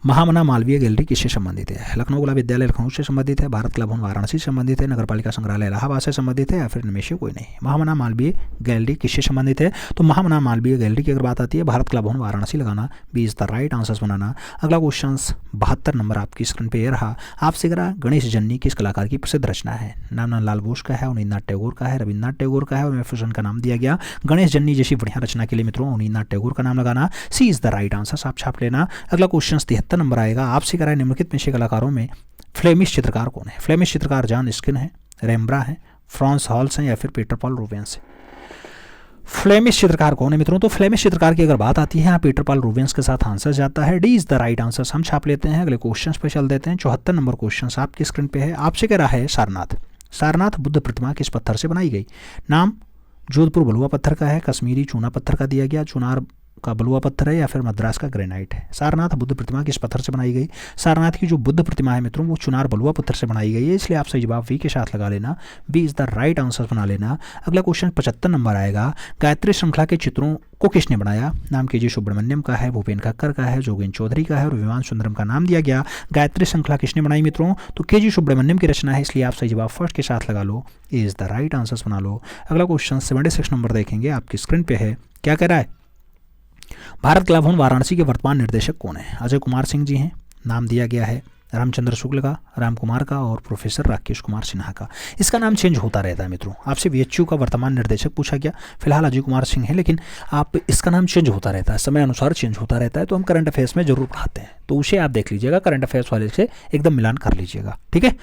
महामना मालवीय गैलरी किससे संबंधित है? लखनऊ कला विद्यालय लखनऊ से संबंधित है, भारत कला भवन वाराणसी से संबंधित है, नगरपालिका संग्रहालय इलाहाबाद से संबंधित है, या फिर इनमें से कोई नहीं। महामना मालवीय गैलरी किससे संबंधित है? तो महामना मालवीय गैलरी की अगर बात आती है, भारत कला भवन वाराणसी लगाना, B is the right answer बनाना। अगला क्वेश्चन 72 नंबर आपकी स्क्रीन पर रहा, आपसे करा गणेश जन्नी किस कलाकार की प्रसिद्ध रचना है? नाम नंदलाल बोस का है, अवनींद्रनाथ टैगोर का है, रविन्द्रनाथ टैगोर का है और एम का नाम दिया गया। गणेश जन्नी जैसी बढ़िया रचना के लिए मित्रों अवनींद्रनाथ टैगोर का नाम लगाना, सी इज द राइट आंसर, आप छाप लेना। अगला क्वेश्चन 73 नंबर आएगा, आपसे करा है निम्नलिखित में से कलाकारों में फ्लेमिश चित्रकार कौन है? फ्लेमिश चित्रकार जॉन स्किन है, रेम्ब्रा है, फ्रांस हॉल्स है, या फिर पीटर पॉल रूबेंस है। फ्लेमिश चित्रकार कौन है मित्रों? तो फ्लेमिश चित्रकार की अगर बात आती है, यहाँ पीटर पॉल रूबेंस के साथ आंसर जाता है, D is the right answer, हम छाप लेते हैं। अगले क्वेश्चन पे चल देते हैं। 74 नंबर क्वेश्चन आपकी स्क्रीन पे है, आपसे कह रहा है सारनाथ। सारनाथ बुद्ध प्रतिमा किस पत्थर से बनाई गई? नाम जोधपुर बलुआ पत्थर का है, कश्मीरी चूना पत्थर का दिया गया, चुनार का बलुआ पत्थर है, या फिर मद्रास का ग्रेनाइट है। सारनाथ बुद्ध प्रतिमा किस पत्थर से बनाई गई? सारनाथ की जो बुद्ध प्रतिमा है मित्रों, वो चुनार बलुआ पत्थर से बनाई गई है, इसलिए आप सही जवाब वी के साथ लगा लेना, B is the right answer बना लेना। अगला क्वेश्चन 75 नंबर आएगा, गायत्री श्रृंखला के चित्रों को किसने बनाया? नाम के जी सुब्रमण्यम का है, भूपेन खक्कर का है, जोगेन चौधरी का है और विमान सुंदरम का नाम दिया गया। गायत्री श्रृंखला किसने बनाई मित्रों? तो के जी सुब्रमण्यम की रचना है, इसलिए आप सही जवाब फर्स्ट के साथ लगा लो, ए इज द राइट आंसर बना लो। अगला क्वेश्चन 76 नंबर देखेंगे, आपकी स्क्रीन पे है, क्या कह रहा है, भारत कला भवन वाराणसी के वर्तमान निर्देशक कौन है? अजय कुमार सिंह जी हैं, नाम दिया गया है रामचंद्र शुक्ल का, राम कुमार का और प्रोफेसर राकेश कुमार सिन्हा का। इसका नाम चेंज होता रहता है मित्रों, आपसे बीएचयू का वर्तमान निर्देशक पूछा गया, फिलहाल अजय कुमार सिंह है, लेकिन आप इसका नाम चेंज होता रहता है, समय अनुसार चेंज होता रहता है, तो हम करंट अफेयर्स में जरूर पढ़ाते हैं, तो उसे आप देख लीजिएगा, करंट अफेयर्स वाले से एकदम मिलान कर लीजिएगा, ठीक है।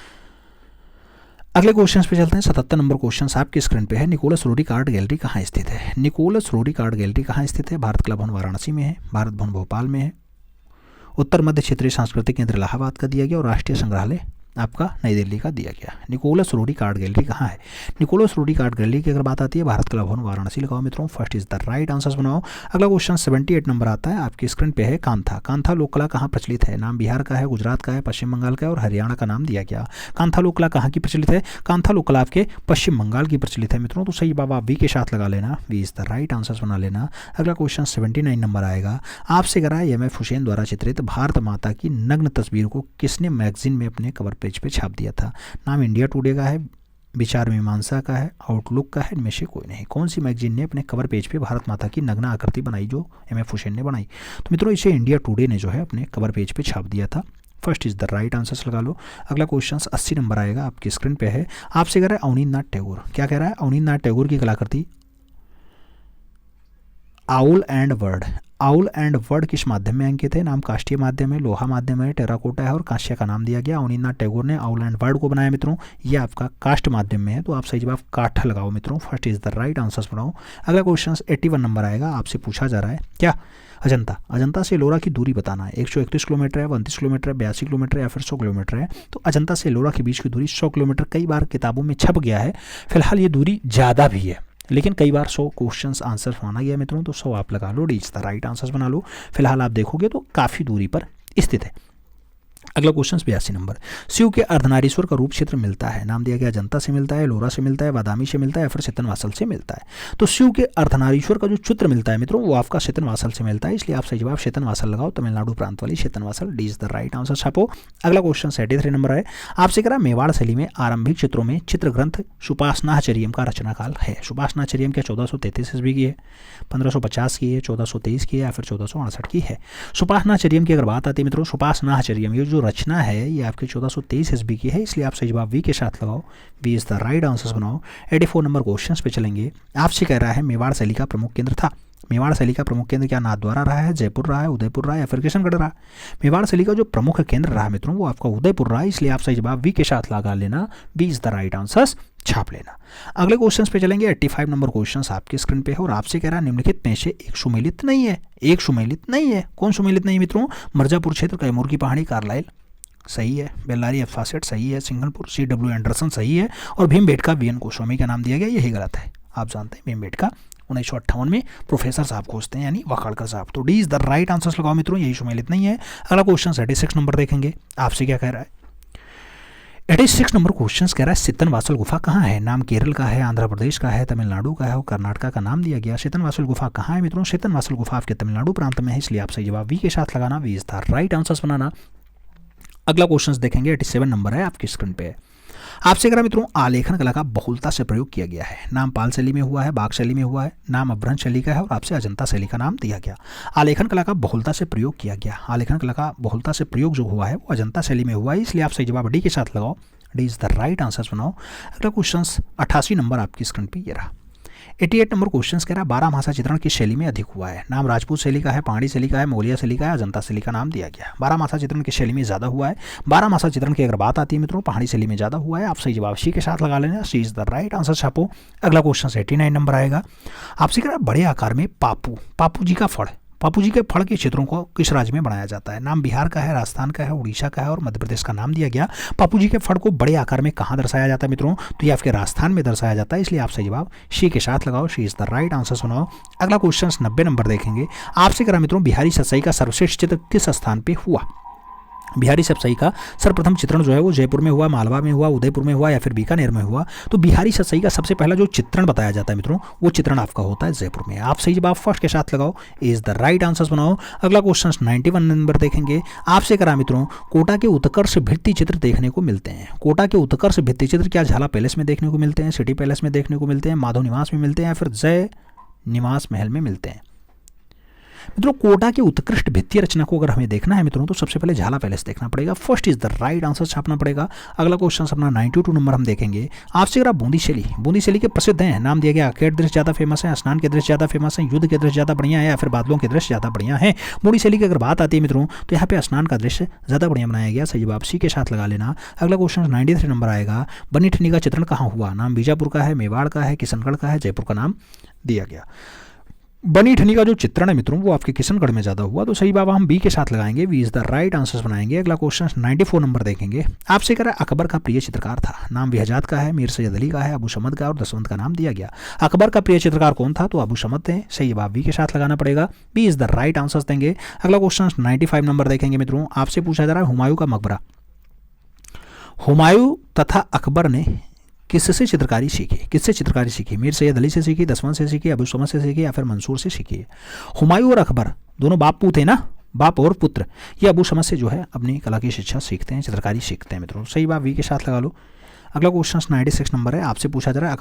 अगले क्वेश्चन पे चलते हैं। 77 नंबर क्वेश्चन आपकी स्क्रीन पे है, निकोलस रोडिक आर्ट गैलरी कहाँ स्थित है? निकोलस रोडिक आर्ट गैलरी कहाँ स्थित है? भारत कला भवन वाराणसी में है, भारत भवन भोपाल में है, उत्तर मध्य क्षेत्रीय सांस्कृतिक केंद्र इलाहाबाद का दिया गया और राष्ट्रीय संग्रहालय आपका नई दिल्ली का दिया गया। निकोलस रोडिक आर्ट गैलरी कहाँ है? निकोलस रोडिक आर्ट गैलरी की अगर बात आती है, भारत कला भवन वाराणसी लगाओ मित्रों, first is the right answer बनाओ। अगला क्वेश्चन 78 नंबर आता है, आपकी स्क्रीन पे है, कांथा। कांथा लोक कला कहाँ प्रचलित है? नाम बिहार का है, गुजरात का है, पश्चिम बंगाल का है और हरियाणा का नाम दिया गया। कांथा लोक कला कहाँ की प्रचलित है? कांथा लोक कला आपके पश्चिम बंगाल की प्रचलित है मित्रों, तो सही बाबा बी के साथ लगा लेना, B is the right answer बना लेना। अगला क्वेश्चन 79 नंबर आएगा, आपसे करा है, एम एफ हुसैन द्वारा चित्रित भारत माता की नग्न तस्वीर को किसने मैगजीन में अपने कवर पेज पे छाप दिया था? नाम इंडिया टुडे का है, विचार मीमांसा का है, आउटलुक का है, इनमें से कोई नहीं। कौन सी मैगजीन ने अपने कवर पेज पे भारत माता की नग्न आकृति बनाई, जो एम एफ हुसैन ने बनाई? तो मित्रों इसे इंडिया टुडे ने जो है अपने कवर पेज पे छाप दिया था, first is the right answer लगा लो। अगला क्वेश्चन 80 नंबर आएगा, आपकी स्क्रीन पे है, आपसे कह रहा है अवनींद्रनाथ टैगोर। क्या कह रहा है? अवनींद्रनाथ टैगोर की कलाकृति owl and bird, owl and word किस माध्यम में अंकित है? नाम काष्ठीय माध्यम है, लोहा माध्यम है, टेराकोटा है और कांस्य का नाम दिया गया। अवनींद्रनाथ टैगोर ने आउल एंड वर्ड को बनाया मित्रों, ये आपका काष्ठ माध्यम में है, तो आप सही जवाब काठ लगाओ मित्रों, first is the right answer बनाओ। अगला क्वेश्चन 81 नंबर आएगा, आपसे पूछा जा रहा है क्या? अजंता से एलोरा की दूरी बताना है। 131 किलोमीटर है, 29 किलोमीटर है, 82 किलोमीटर है या फिर 100 किलोमीटर है। तो अजंता से एलोरा के बीच की दूरी 100 किलोमीटर कई बार किताबों में छप गया है, फिलहाल ये दूरी ज़्यादा भी है, लेकिन कई बार 100 क्वेश्चंस आंसर माना गया मित्रों, तो 100 आप लगा लो, D is the right answer बना लो। फिलहाल आप देखोगे तो काफ़ी दूरी पर स्थित है। अगला क्वेश्चन 82 नंबर, शिव के अर्धनारीश्वर का रूप क्षेत्र मिलता है, नाम दिया गया अजंता से मिलता है, लोरा से मिलता है, बादामी से मिलता है या फिर सितनवासल से मिलता है। तो शिव के अर्धनारीश्वर का जो चित्र मिलता है मित्रों वो आपका सितनवासल से मिलता है, इसलिए आप सही जवाब सितनवासल लगाओ, तमिलनाडु प्रांत वाली Sittanavasal, D is the right answer छापो। अगला क्वेश्चन 83 नंबर है, आपसे करा मेवाड़ शैली में आरंभिक चित्रों में चित्र ग्रंथ सुपासनाचर्यम का रचना काल है। सुपासनाचर्यम क्या 1433 ईस्वी की है, 1550 की है, 1423 की है या फिर 1468 की है। सुपासनाचर्यम की अगर बात आती है मित्रों, सुपासनाचर्यम ये जो रचना है ये आपकी 1423 ईस्वी की है, इसलिए आप सही जवाब वी के साथ लगाओ, B is the right answer बनाओ। 84 नंबर क्वेश्चन पे चलेंगे, आपसे कह रहा है मेवाड़ शैली का प्रमुख केंद्र था। मेवाड़ शैली का प्रमुख केंद्र क्या नाथद्वारा रहा है, जयपुर रहा है, उदयपुर रहा है या फिर किशनगढ़ रहा? मेवाड़ शैली का जो प्रमुख केंद्र रहा मित्रों वो आपका उदयपुर रहा है, इसलिए आप सही जवाब वी के साथ लगा लेना, B is the right answer छाप लेना। अगले क्वेश्चन पे चलेंगे, 85 नंबर क्वेश्चन आपके स्क्रीन पे है और आपसे कह रहा है निम्नलिखित में से एक सुमेलित नहीं है। एक सुमेलित नहीं है, कौन सुमेलित नहीं मित्रों? मिर्जापुर क्षेत्र, कैमूर की पहाड़ी, कार्लाइल सही है, बेल्लारी एफासेट सही है, सिंघनपुर C.W. एंडरसन सही है और भीमबेटका V.N. गोस्वामी का नाम दिया गया, यही गलत है। आप जानते हैं भीमबेटका 1958 में प्रोफेसर साहब खोजते हैं यानी वाकाड़कर साहब, तो D is the right answer लगाओ मित्रों, यही सुमेलित नहीं है। अगला क्वेश्चन 86 नंबर देखेंगे, आपसे क्या कह रहा है? 86 नंबर क्वेश्चन कह रहा है सितनवासल गुफा कहाँ है? नाम केरल का है, आंध्र प्रदेश का है, तमिलनाडु का है और कर्नाटका का नाम दिया गया। सितनवासल गुफा कहाँ है मित्रों? सितनवासल गुफा आपके तमिलनाडु प्रांत में है, इसलिए आप सही जवाब वी के साथ लगाना, we is the right answer बनाना। अगला क्वेश्चन देखेंगे, 87 नंबर है, आपकी स्क्रीन पे है। आपसे कह रहा मित्रों आलेखन कला का बहुलता से प्रयोग किया गया है। नाम पाल शैली में हुआ है, बाघ शैली में हुआ है, नाम अभ्रंश शैली का है और आपसे अजंता शैली का नाम दिया गया। आलेखन कला का बहुलता से प्रयोग किया गया, आलेखन कला का बहुलता से प्रयोग जो हुआ है वो अजंता शैली में हुआ है, इसलिए आप सही जवाब डी के साथ लगाओ, D is the right answer बनाओ। अगला क्वेश्चन 88 नंबर आपकी स्क्रीन पर ये रहा। 88 नंबर क्वेश्चन कह रहा है 12 भाषा चित्रण किस शैली में अधिक हुआ है? नाम राजपूत शैली का है, पहाड़ी शैली का है, मोगलिया शैली का है, अजंता शैली का नाम दिया गया। 12 भाषा चित्रण किस शैली में ज़्यादा हुआ है? 12 भाषा चित्रण की अगर बात आती है मित्रों पहाड़ी शैली में ज़्यादा हुआ है, आप सही जवाब सी के साथ लगा लेना, सी इज द राइट आंसर छापो। अगला क्वेश्चन 89 नंबर आएगा, आपसे कह रहा है बड़े आकार में पापू जी का फड़, पापू जी के फड़ के क्षेत्रों को किस राज्य में बनाया जाता है? नाम बिहार का है, राजस्थान का है, उड़ीसा का है और मध्य प्रदेश का नाम दिया गया। पापू जी के फड़ को बड़े आकार में कहाँ दर्शाया जाता है मित्रों? तो ये आपके राजस्थान में दर्शाया जाता है, इसलिए आप सही जवाब सी के साथ लगाओ, सी इज द राइट आंसर सुनाओ। अगला क्वेश्चन 90 नंबर देखेंगे, आपसे करा मित्रों बिहारी सतसई का सर्वश्रेष्ठ चित्र किस स्थान पर हुआ? बिहारी सतसई का सर्वप्रथम चित्रण जो है वो जयपुर में हुआ, मालवा में हुआ, उदयपुर में हुआ या फिर बीकानेर में हुआ। तो बिहारी सतसई का सबसे पहला जो चित्रण बताया जाता है मित्रों वो चित्रण आपका होता है जयपुर में। आप सही जवाब फर्स्ट के साथ लगाओ, इज द राइट आंसर बनाओ। अगला क्वेश्चन 91 नंबर देखेंगे, आपसे करा मित्रों कोटा के उत्कर्ष भित्ति चित्र देखने को मिलते हैं। कोटा के उत्कर्ष भित्ति चित्र क्या झाला पैलेस में देखने को मिलते हैं, सिटी पैलेस में देखने को मिलते हैं, माधव निवास में मिलते हैं या फिर जय निवास महल में मिलते हैं? मित्रों कोटा के उत्कृष्ट भित्तीय रचना को अगर हमें देखना है मित्रों तो सबसे पहले झाला पैलेस देखना पड़ेगा, first is the right answer छापना पड़ेगा। अगला क्वेश्चन अपना 92 नंबर हम देखेंगे, आपसे अगर बूंदी शैली के प्रसिद्ध हैं, नाम दिया गया आर्केड दृश्य ज़्यादा फेमस है, स्नान के दृश्य ज़्यादा फेमस है, युद्ध के दृश्य ज़्यादा बढ़िया है या फिर बादलों के दृश्य ज़्यादा बढ़िया है? बूंदी शैली की अगर बात आती है मित्रों तो यहाँ पे स्नान का दृश्य ज़्यादा बढ़िया बनाया गया, सही जवाब सी के साथ लगा लेना। अगला क्वेश्चन 93 नंबर आएगा, बनी ठनी का चित्रण कहाँ हुआ? नाम बीजापुर का है, मेवाड़ का है, किशनगढ़ का है, जयपुर का नाम दिया गया। बनी ठनी का जो चित्रण है मित्रों वो आपके किशनगढ़ में ज़्यादा हुआ, तो सही बाबा हम बी के साथ लगाएंगे, B is the right answer बनाएंगे। अगला क्वेश्चन 94 नंबर देखेंगे, आपसे कह रहा है अकबर का प्रिय चित्रकार था। नाम विहजाद का है, मीर सैयद अली का है, अबू समद का और दसवंत का नाम दिया गया। अकबर का प्रिय चित्रकार कौन था? तो अबू समद थे, सही जवाब बी के साथ लगाना पड़ेगा, B is the right answer देंगे। अगला क्वेश्चन 95 नंबर देखेंगे मित्रों, आपसे पूछा जा रहा है हुमायूं का मकबरा। हुमायूं तथा अकबर ने किससे चित्रकारी सीखी? किससे चित्रकारी सीखी? मीर सैयद अली से सीखी, दसवंत से सीखी, अबू समद से सीखी या फिर मंसूर से सीखी? हुमायूं और अकबर दोनों बापू थे ना, बाप और पुत्र, ये अबू समद से जो है अपनी कला की शिक्षा सीखते हैं, चित्रकारी सीखते हैं मित्रों, सही बात वी के साथ लगा लो। अगला क्वेश्चन 96 नंबर है, आपसे पूछा जा रहा है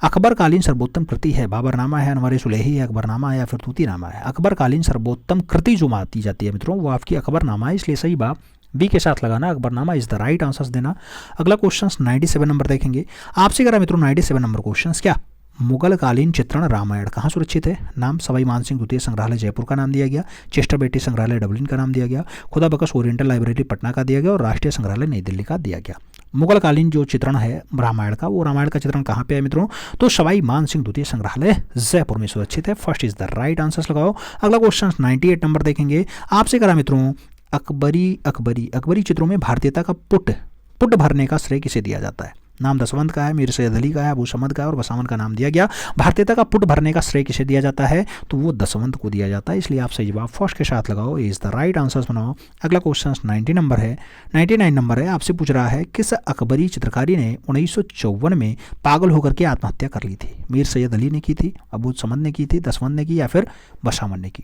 अकबर कालीन सर्वोत्तम कृति है, बाबरनामा है, अनवर सुलेही है, अकबरनामा है या फिर तूतीनामा है? अकबर कालीन सर्वोत्तम कृति जो मानी जाती है मित्रों वो आपकी अकबरनामा है, इसलिए सही बात बी के साथ लगाना, Akbarnama is the right answer देना। अगला क्वेश्चन 97 नंबर देखेंगे, आपसे करा मित्रों 97 नंबर क्वेश्चन क्या मुगलकालीन चित्रण रामायण कहाँ सुरक्षित है? नाम सवाई मानसिंह द्वितीय संग्रहालय जयपुर का नाम दिया गया, चेस्टर बेटी संग्रहालय डबलिन का नाम दिया गया, खुदा बख्श ओरिएंटल लाइब्रेरी पटना का दिया गया और राष्ट्रीय संग्रहालय नई दिल्ली का दिया गया। मुगलकालीन जो चित्रण है रामायण का, वो रामायण का चित्रण कहाँ पे है मित्रों? तो सवाई मानसिंह द्वितीय संग्रहालय जयपुर में सुरक्षित है। First is the right answer लगाओ। अगला क्वेश्चन 98 नंबर देखेंगे, आपसे करा मित्रों, अकबरी चित्रों में भारतीयता का पुट भरने का श्रेय किसे दिया जाता है? नाम दसवंत का है, मीर सैयद अली का है, अबू समद का है और बसावन का नाम दिया गया। भारतीयता का पुट भरने का श्रेय किसे दिया जाता है? तो वो दसवंत को दिया जाता है, इसलिए आप सही जवाब फर्स्ट के साथ लगाओ। इज द राइट आंसर बनाओ। अगला क्वेश्चन 99 नंबर है, आपसे पूछ रहा है किस अकबरी चित्रकारी ने 1954 में पागल होकर के आत्महत्या कर ली थी? मीर सैयद अली ने की थी, अबू समद ने की थी, दसवंत ने की या फिर बसावन ने की?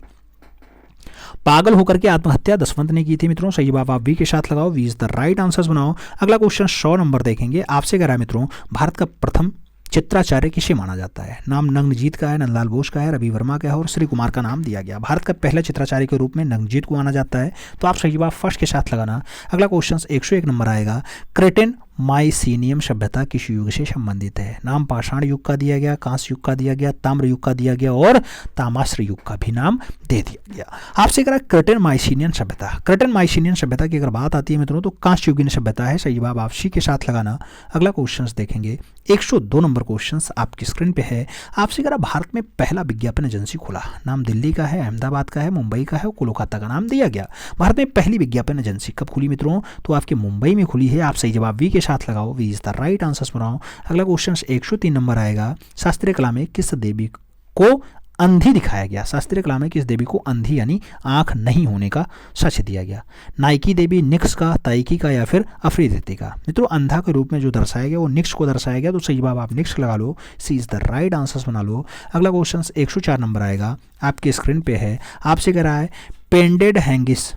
पागल होकर के आत्महत्या दसवंत ने की थी मित्रों। सही जवाब आप बी के साथ लगाओ। V is the right answers बनाओ। अगला क्वेश्चन 100 नंबर देखेंगे, आपसे कह रहा है मित्रों, भारत का प्रथम चित्राचार्य किसे माना जाता है? नाम नंगजीत का है, नंदलाल बोस का है, रवि वर्मा का है और श्री कुमार का नाम दिया गया। भारत का पहला चित्राचार्य के रूप में नंगजीत को माना जाता है, तो आप सही जवाब फर्स्ट के साथ लगाना। अगला क्वेश्चन 101 नंबर आएगा, क्रेटेन माइसीनियम सभ्यता किस युग से संबंधित है? नाम पाषाण युग का दिया गया, कांस्य युग का दिया गया, ताम्र युग का दिया गया और तामाश्र युग का भी नाम दे दिया गया। आपसे करा क्रेटेन माइसीनियन सभ्यता। क्रेटेन माइसीनियन सभ्यता की अगर बात आती है मित्रों, तो कांस्य युगीन सभ्यता है। सही जवाब आप सी के साथ लगाना। अगला क्वेश्चन देखेंगे, 102 नंबर क्वेश्चन आपकी स्क्रीन पे है। आपसे करा भारत में पहला विज्ञापन एजेंसी खुला? नाम दिल्ली का है, अहमदाबाद का है, मुंबई का है और कोलकाता का नाम दिया गया। भारत में पहली विज्ञापन एजेंसी कब खुली मित्रों? तो आपके मुंबई में खुली है। आप सही जवाब वी के साथ लगाओ। V is the right answer बनाओ। अगला क्वेश्चन 103 नंबर आएगा, शास्त्रीय कला में किस देवी को अंधी दिखाया गया? शास्त्रीय कला में किस देवी को अंधी यानी आंख नहीं होने का साक्ष्य दिया गया? नाइकी देवी, निक्स का, ताइकी का या फिर अफरीदिति का? मित्रों अंधा के रूप में जो दर्शाया गया वो निक्स को दर्शाया गया, तो सही जवाब आप निक्स लगा लो। सी इज द राइट आंसर बना लो। अगला क्वेश्चन 104 नंबर आएगा, आपकी स्क्रीन पे है। आपसे कह रहा है पेंडेड हैंगिस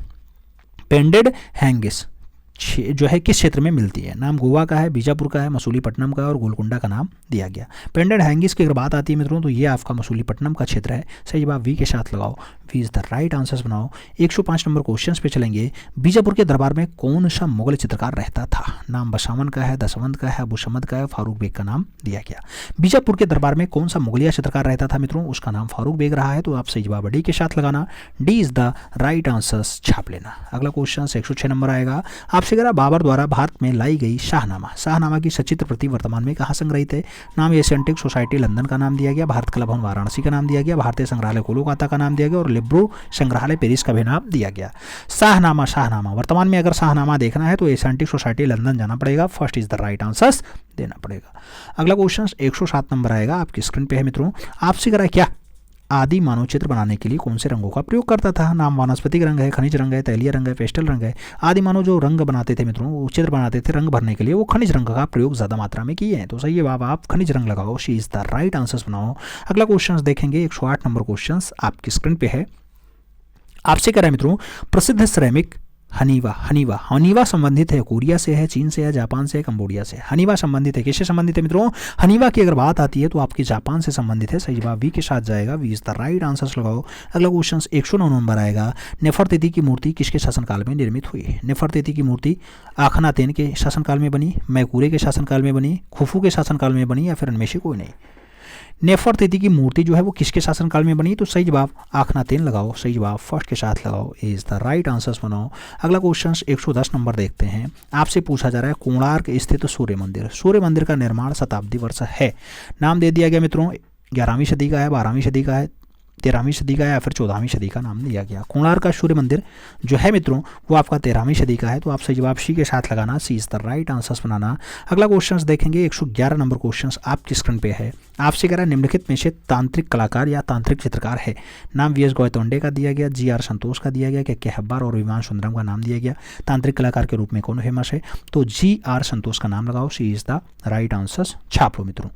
जो है किस क्षेत्र में मिलती है? नाम गोवा का है, बीजापुर का है, मसूलीपट्टनम का है और गोलकुंडा का नाम दिया गया। पेंडेड हैंगिस की अगर बात आती है मित्रों, तो ये आपका मसूलीपट्टनम का क्षेत्र है। सही जवाब वी के साथ लगाओ। V is the right answer बनाओ। 105 नंबर क्वेश्चन पे चलेंगे, बीजापुर के दरबार में कौन सा मुगल चित्रकार रहता था? नाम बसावन का है, दसवंत का है, अबू समद का है, फारूक बेग का नाम दिया गया। बीजापुर के दरबार में कौन सा मुगलिया चित्रकार रहता था मित्रों? उसका नाम फारूक बेग रहा है, तो आप सही जवाब डी के साथ लगाना। D is the right answer छाप लेना। अगला क्वेश्चन 106 नंबर आएगा, आपसे कह रहा बाबर द्वारा भारत में लाई गई शाहनामा की सचित्र प्रति वर्तमान में कहाँ संग्रहित है? नाम एशियंटिक सोसाइटी लंदन का नाम दिया गया, भारत कला भवन वाराणसी का नाम दिया गया, भारतीय संग्रहालय कोलकाता का नाम दिया गया और लिब्रो संग्रहालय पेरिस का भी नाम दिया गया। शाहनामा वर्तमान में अगर शाहनामा देखना है तो एशियंटिक सोसाइटी लंदन जाना पड़ेगा। First is the right answer देना पड़ेगा। अगला क्वेश्चन 107 नंबर आएगा, आपकी स्क्रीन पे है मित्रों। आपसे करा क्या आदि मानव चित्र बनाने के लिए कौन से रंगों का प्रयोग करता था? नाम वानस्पतिक रंग है, खनिज रंग है, तैलीय रंग है, पेस्टल रंग है। आदि मानव जो रंग बनाते थे मित्रों, वो चित्र बनाते थे रंग भरने के लिए, वो खनिज रंग का प्रयोग ज़्यादा मात्रा में किए हैं, तो सही जवाब आप खनिज रंग लगाओ। She is the right answer बनाओ। अगला क्वेश्चन देखेंगे, 108 नंबर क्वेश्चन आपकी स्क्रीन पे है। आपसे कह रहा है मित्रों, प्रसिद्ध सिरेमिक हनीवा संबंधित है कोरिया से है, चीन से है, जापान से है, कंबोडिया से। हनीवा संबंधित है, किससे संबंधित है मित्रों? हनीवा की अगर बात आती है तो आपकी जापान से संबंधित है। सही जवाब वी के साथ जाएगा। V is the right answer लगाओ। अगला क्वेश्चन 109 नंबर आएगा, नेफरतिति की मूर्ति किसके शासनकाल में निर्मित हुई? नेफरतिति की मूर्ति आखनातेन के शासनकाल में बनी, मैकूरे के शासनकाल में बनी, खुफू के शासनकाल में बनी या फिर इनमें से कोई नहीं? नेफरतिति की मूर्ति जो है वो किसके शासनकाल में बनी? तो सही जवाब आखनातेन लगाओ। सही जवाब फर्स्ट के साथ लगाओ। इज द राइट आंसर्स बनाओ। अगला क्वेश्चन 110 नंबर देखते हैं। आपसे पूछा जा रहा है कोणार्क स्थित सूर्य मंदिर का निर्माण शताब्दी वर्ष है। नाम दे दिया गया मित्रों, 11वीं सदी का है, 12वीं सदी का है, 13वीं सदी का है या फिर 14वीं सदी का नाम दिया गया। कोणार्क का सूर्य मंदिर जो है मित्रों वो आपका 13वीं सदी का है, तो आप सही जवाब सी के साथ लगाना। सी इज द राइट आंसर्स बनाना। अगला क्वेश्चन देखेंगे, 111 नंबर क्वेश्चन आपकी स्क्रीन पे है। आपसे कह रहा है निम्नलिखित में से तांत्रिक कलाकार या तांत्रिक चित्रकार है। नाम वी एस गौतोंडे का दिया गया, जी आर संतोष का दिया गया, के हब्बार और विमान सुंदरम का नाम दिया गया। तांत्रिक कलाकार के रूप में कौन फेमस है? तो जी आर संतोष का नाम लगाओ। सी इज द राइट आंसर्स छाप लो मित्रों।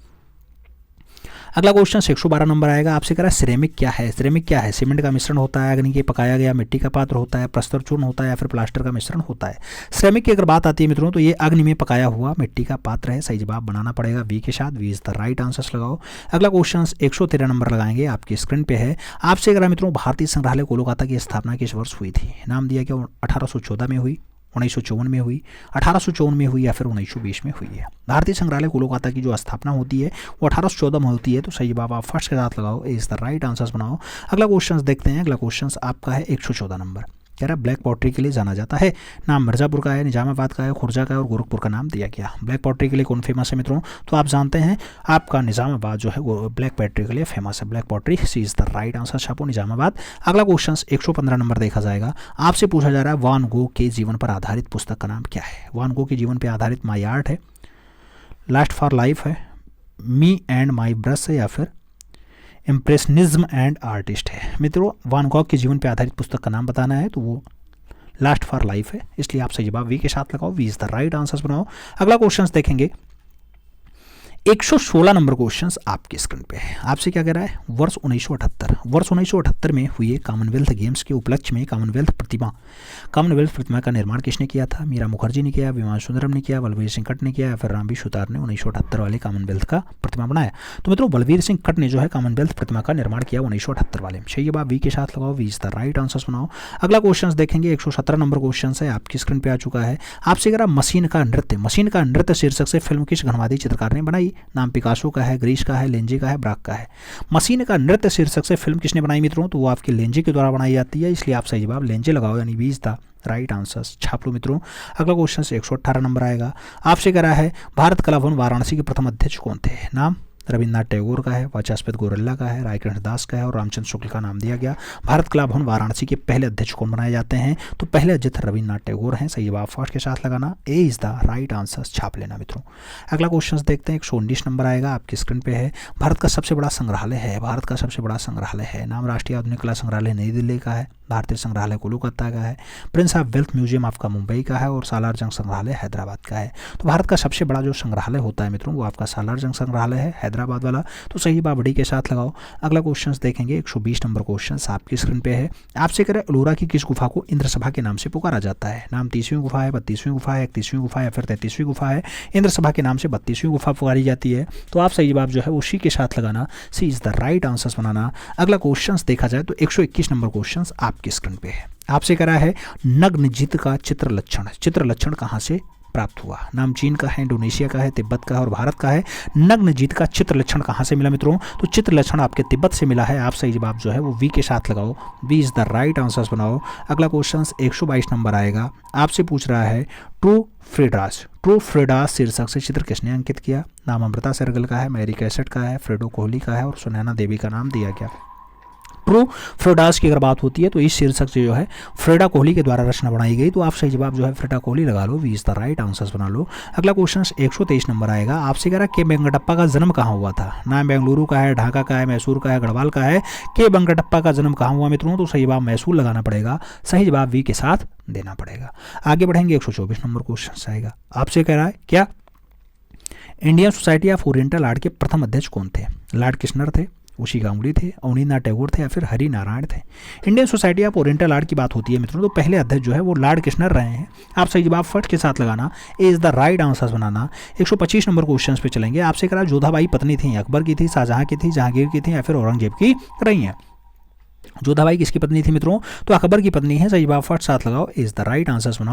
अगला क्वेश्चन 112 नंबर आएगा। आपसे कह रहा है सिरेमिक क्या है? सिरेमिक क्या है? सीमेंट का मिश्रण होता है, अग्नि के पकाया गया मिट्टी का पात्र होता है, प्रस्तर चूर्ण होता है या फिर प्लास्टर का मिश्रण होता है। सिरेमिक की अगर बात आती है मित्रों तो ये अग्नि में पकाया हुआ मिट्टी का पात्र है। सही जवाब बनाना पड़ेगा वी के साथ। V is the right answers लगाओ। अगला क्वेश्चन 113 नंबर लगाएंगे, आपकी स्क्रीन पे है। आपसे कह रहा है मित्रों भारतीय संग्रहालय कोलकाता की स्थापना किस वर्ष हुई थी? नाम दिया गया 1814 में हुई, 1954 में हुई, 1854 में हुई या फिर 1920 में हुई है। भारतीय संग्रहालय कोलकाता की जो स्थापना होती है वो 1814 में होती है। तो सही जवाब आप फर्स्ट के साथ लगाओ, इज द राइट आंसर्स बनाओ। अगला क्वेश्चन देखते हैं। अगला क्वेश्चन आपका है 114 नंबर। कह रहा है ब्लैक पॉटरी के लिए जाना जाता है। नाम मिर्ज़ापुर का है, निजामाबाद का है, खुर्जा का है और गोरखपुर का नाम दिया गया। ब्लैक पॉटरी के लिए कौन फेमस है मित्रों? तो आप जानते हैं आपका निजामाबाद जो है वो ब्लैक पॉटरी के लिए फेमस है। Black pottery C is the right answer, छापो निजामाबाद। अगला क्वेश्चन 115 नंबर देखा जाएगा। आपसे पूछा जा रहा है वान गो के जीवन पर आधारित पुस्तक का नाम क्या है? वान गो के जीवन पर आधारित माई आर्ट है, लास्ट फॉर लाइफ है, मी एंड माई ब्रश है या फिर इम्प्रेशनिज्म एंड आर्टिस्ट है। मित्रों वान गॉग के जीवन पर आधारित पुस्तक का नाम बताना है तो वो लास्ट फॉर लाइफ है, इसलिए आप सही जवाब वी के साथ लगाओ, V is the right answers बनाओ। अगला क्वेश्चन देखेंगे 116 नंबर क्वेश्चन आपकी स्क्रीन पे है। आपसे क्या कह रहा है? वर्ष 1978 में हुए कॉमनवेल्थ गेम्स के उपलक्ष्य में कॉमनवेल्थ प्रतिमा का निर्माण किसने किया था? मीरा मुखर्जी ने किया, विमान सुंदरम ने किया, बलवीर सिंह कट ने किया या फिर रामबी सुतार ने 1978 वाले कॉमनवेल्थ का प्रतिमा बनाया? तो मित्रों बलवीर सिंह कट ने जो है कॉमनवेल्थ प्रतिमा का निर्माण किया 1978 वाले में। सही जवाब वी के साथ लगाओ, V is the right answers बनाओ। अगला क्वेश्चन देखेंगे 117 नंबर क्वेश्चन है, आपकी स्क्रीन पे आ चुका है। आपसे कह रहा मशीन का नृत्य शीर्षक से फिल्म किस घनवादी चित्रकार ने बनाई? नाम पिकासो का है, ग्रीस का है, लेंजे का है, ब्राक का है। मशीन का नृत्य शीर्षक से फिल्म किसने बनाई मित्रों? तो वो आपके लेंजे के द्वारा बनाई जाती है, इसलिए आप सही जवाब लेंजे लगाओ, यानी V is the right answers, छाप लो मित्रों। अगला क्वेश्चन 118 नंबर आएगा। आपसे कह रहा है भारत कला भवन वाराणसी के प्रथम अध्यक्ष कौन थे? नाम रविन्द्रनाथ टैगोर का है, वाचस्पति गौरल्ला का है, रायकृष्ण दास का है और रामचंद्र शुक्ल का नाम दिया गया। भारत कला भवन वाराणसी के पहले अध्यक्ष कौन बनाए जाते हैं? तो पहले अध्यक्ष रविन्द्रनाथ टैगोर हैं। सही जवाब फर्स्ट के साथ लगाना, A is the right answer, छाप लेना मित्रों। अगला क्वेश्चन देखते हैं 119 नंबर आएगा, आपकी स्क्रीन पे है। भारत का सबसे बड़ा संग्रहालय है। नाम राष्ट्रीय आधुनिक कला संग्रहालय नई दिल्ली का है, भारतीय संग्रहालय कोलकाता का है, प्रिंस ऑफ वेल्थ म्यूजियम आपका मुंबई का है और सालार जंग संग्रहालय हैदराबाद का है। तो भारत का सबसे बड़ा जो संग्रहालय होता है मित्रों वो आपका सालार जंग संग्रहालय है, हैदराबाद वाला। तो सही जवाब डी के साथ लगाओ। अगला क्वेश्चन देखेंगे 120 नंबर क्वेश्चन आपकी स्क्रीन पे है। आपसे कह रहे एलोरा की किस गुफा को इंद्र सभा के नाम से पुकारा जाता है? नाम 30वीं गुफा है, 32वीं गुफा है, 31वीं गुफा है या फिर 33वीं गुफा है? इंद्र सभा के नाम से 32वीं गुफा पुकारी जाती है। तो आप सही जवाब जो है वो सी के साथ लगाना, सी इज द राइट आंसर्स बनाना। अगला क्वेश्चन देखा जाए तो 121 नंबर क्वेश्चन आपकी स्क्रीन पे है। आपसे कह रहा है नग्नजित का चित्र लक्षण कहाँ से प्राप्त हुआ? नाम चीन का है, इंडोनेशिया का है, तिब्बत का है और भारत का है। नग्नजित का चित्र लक्षण कहाँ से मिला मित्रों? तो चित्र लक्षण आपके तिब्बत से मिला है। आप सही जवाब जो है वो वी के साथ लगाओ, V is the right answers बनाओ। अगला क्वेश्चन 122 नंबर आएगा। आपसे पूछ रहा है ट्रू फ्रेडास शीर्षक से चित्र किसने अंकित किया? नाम अमृता सहगल का है, मैरी कैसेट का है, फ्रेडो कोहली का है और सुनैना देवी का नाम दिया गया। ट्रू फ्रेडास की अगर बात होती है तो इस शीर्षक से जो है फ्रेडा कोहली के द्वारा रचना बनाई गई। तो आप सही जवाब जो है फ्रेडा कोहली लगा लो, B is the right answers बना लो। अगला क्वेश्चन 123 नंबर आएगा। आपसे कह रहा है के वेंकटप्पा का जन्म कहाँ हुआ था? नाम बेंगलुरु का है, ढाका का है, मैसूर का है, गढ़वाल का है। के वेंकटप्पा का जन्म कहाँ हुआ मित्रों? तो सही जवाब मैसूर लगाना पड़ेगा, सही जवाब वी के साथ देना पड़ेगा। आगे बढ़ेंगे 124 नंबर क्वेश्चन आएगा। आपसे कह रहा है क्या Indian society of oriental art के प्रथम अध्यक्ष कौन थे? लॉर्ड किशनर थे, उशी गांगुली थे, अवनींद्रनाथ टैगोर थे या फिर हरि नारायण थे? Indian society of oriental art की बात होती है मित्रों तो पहले अध्यक्ष जो है वो लॉर्ड किशनर रहे हैं। आप सही जवाब फर्स्ट के साथ लगाना, A is the right answers बनाना। 125 नंबर क्वेश्चन पे चलेंगे। आपसे करा जोधाबाई पत्नी थी, अकबर की थी, शाहजहां की थी, जहांगीर की थी या फिर औरंगजेब की रही हैं? जोधाबाई किसकी पत्नी थी मित्रों? तो अकबर की पत्नी है। सही जवाब फर्स्ट साथ लगाओ, इज द राइट आंसर्स बनाओ।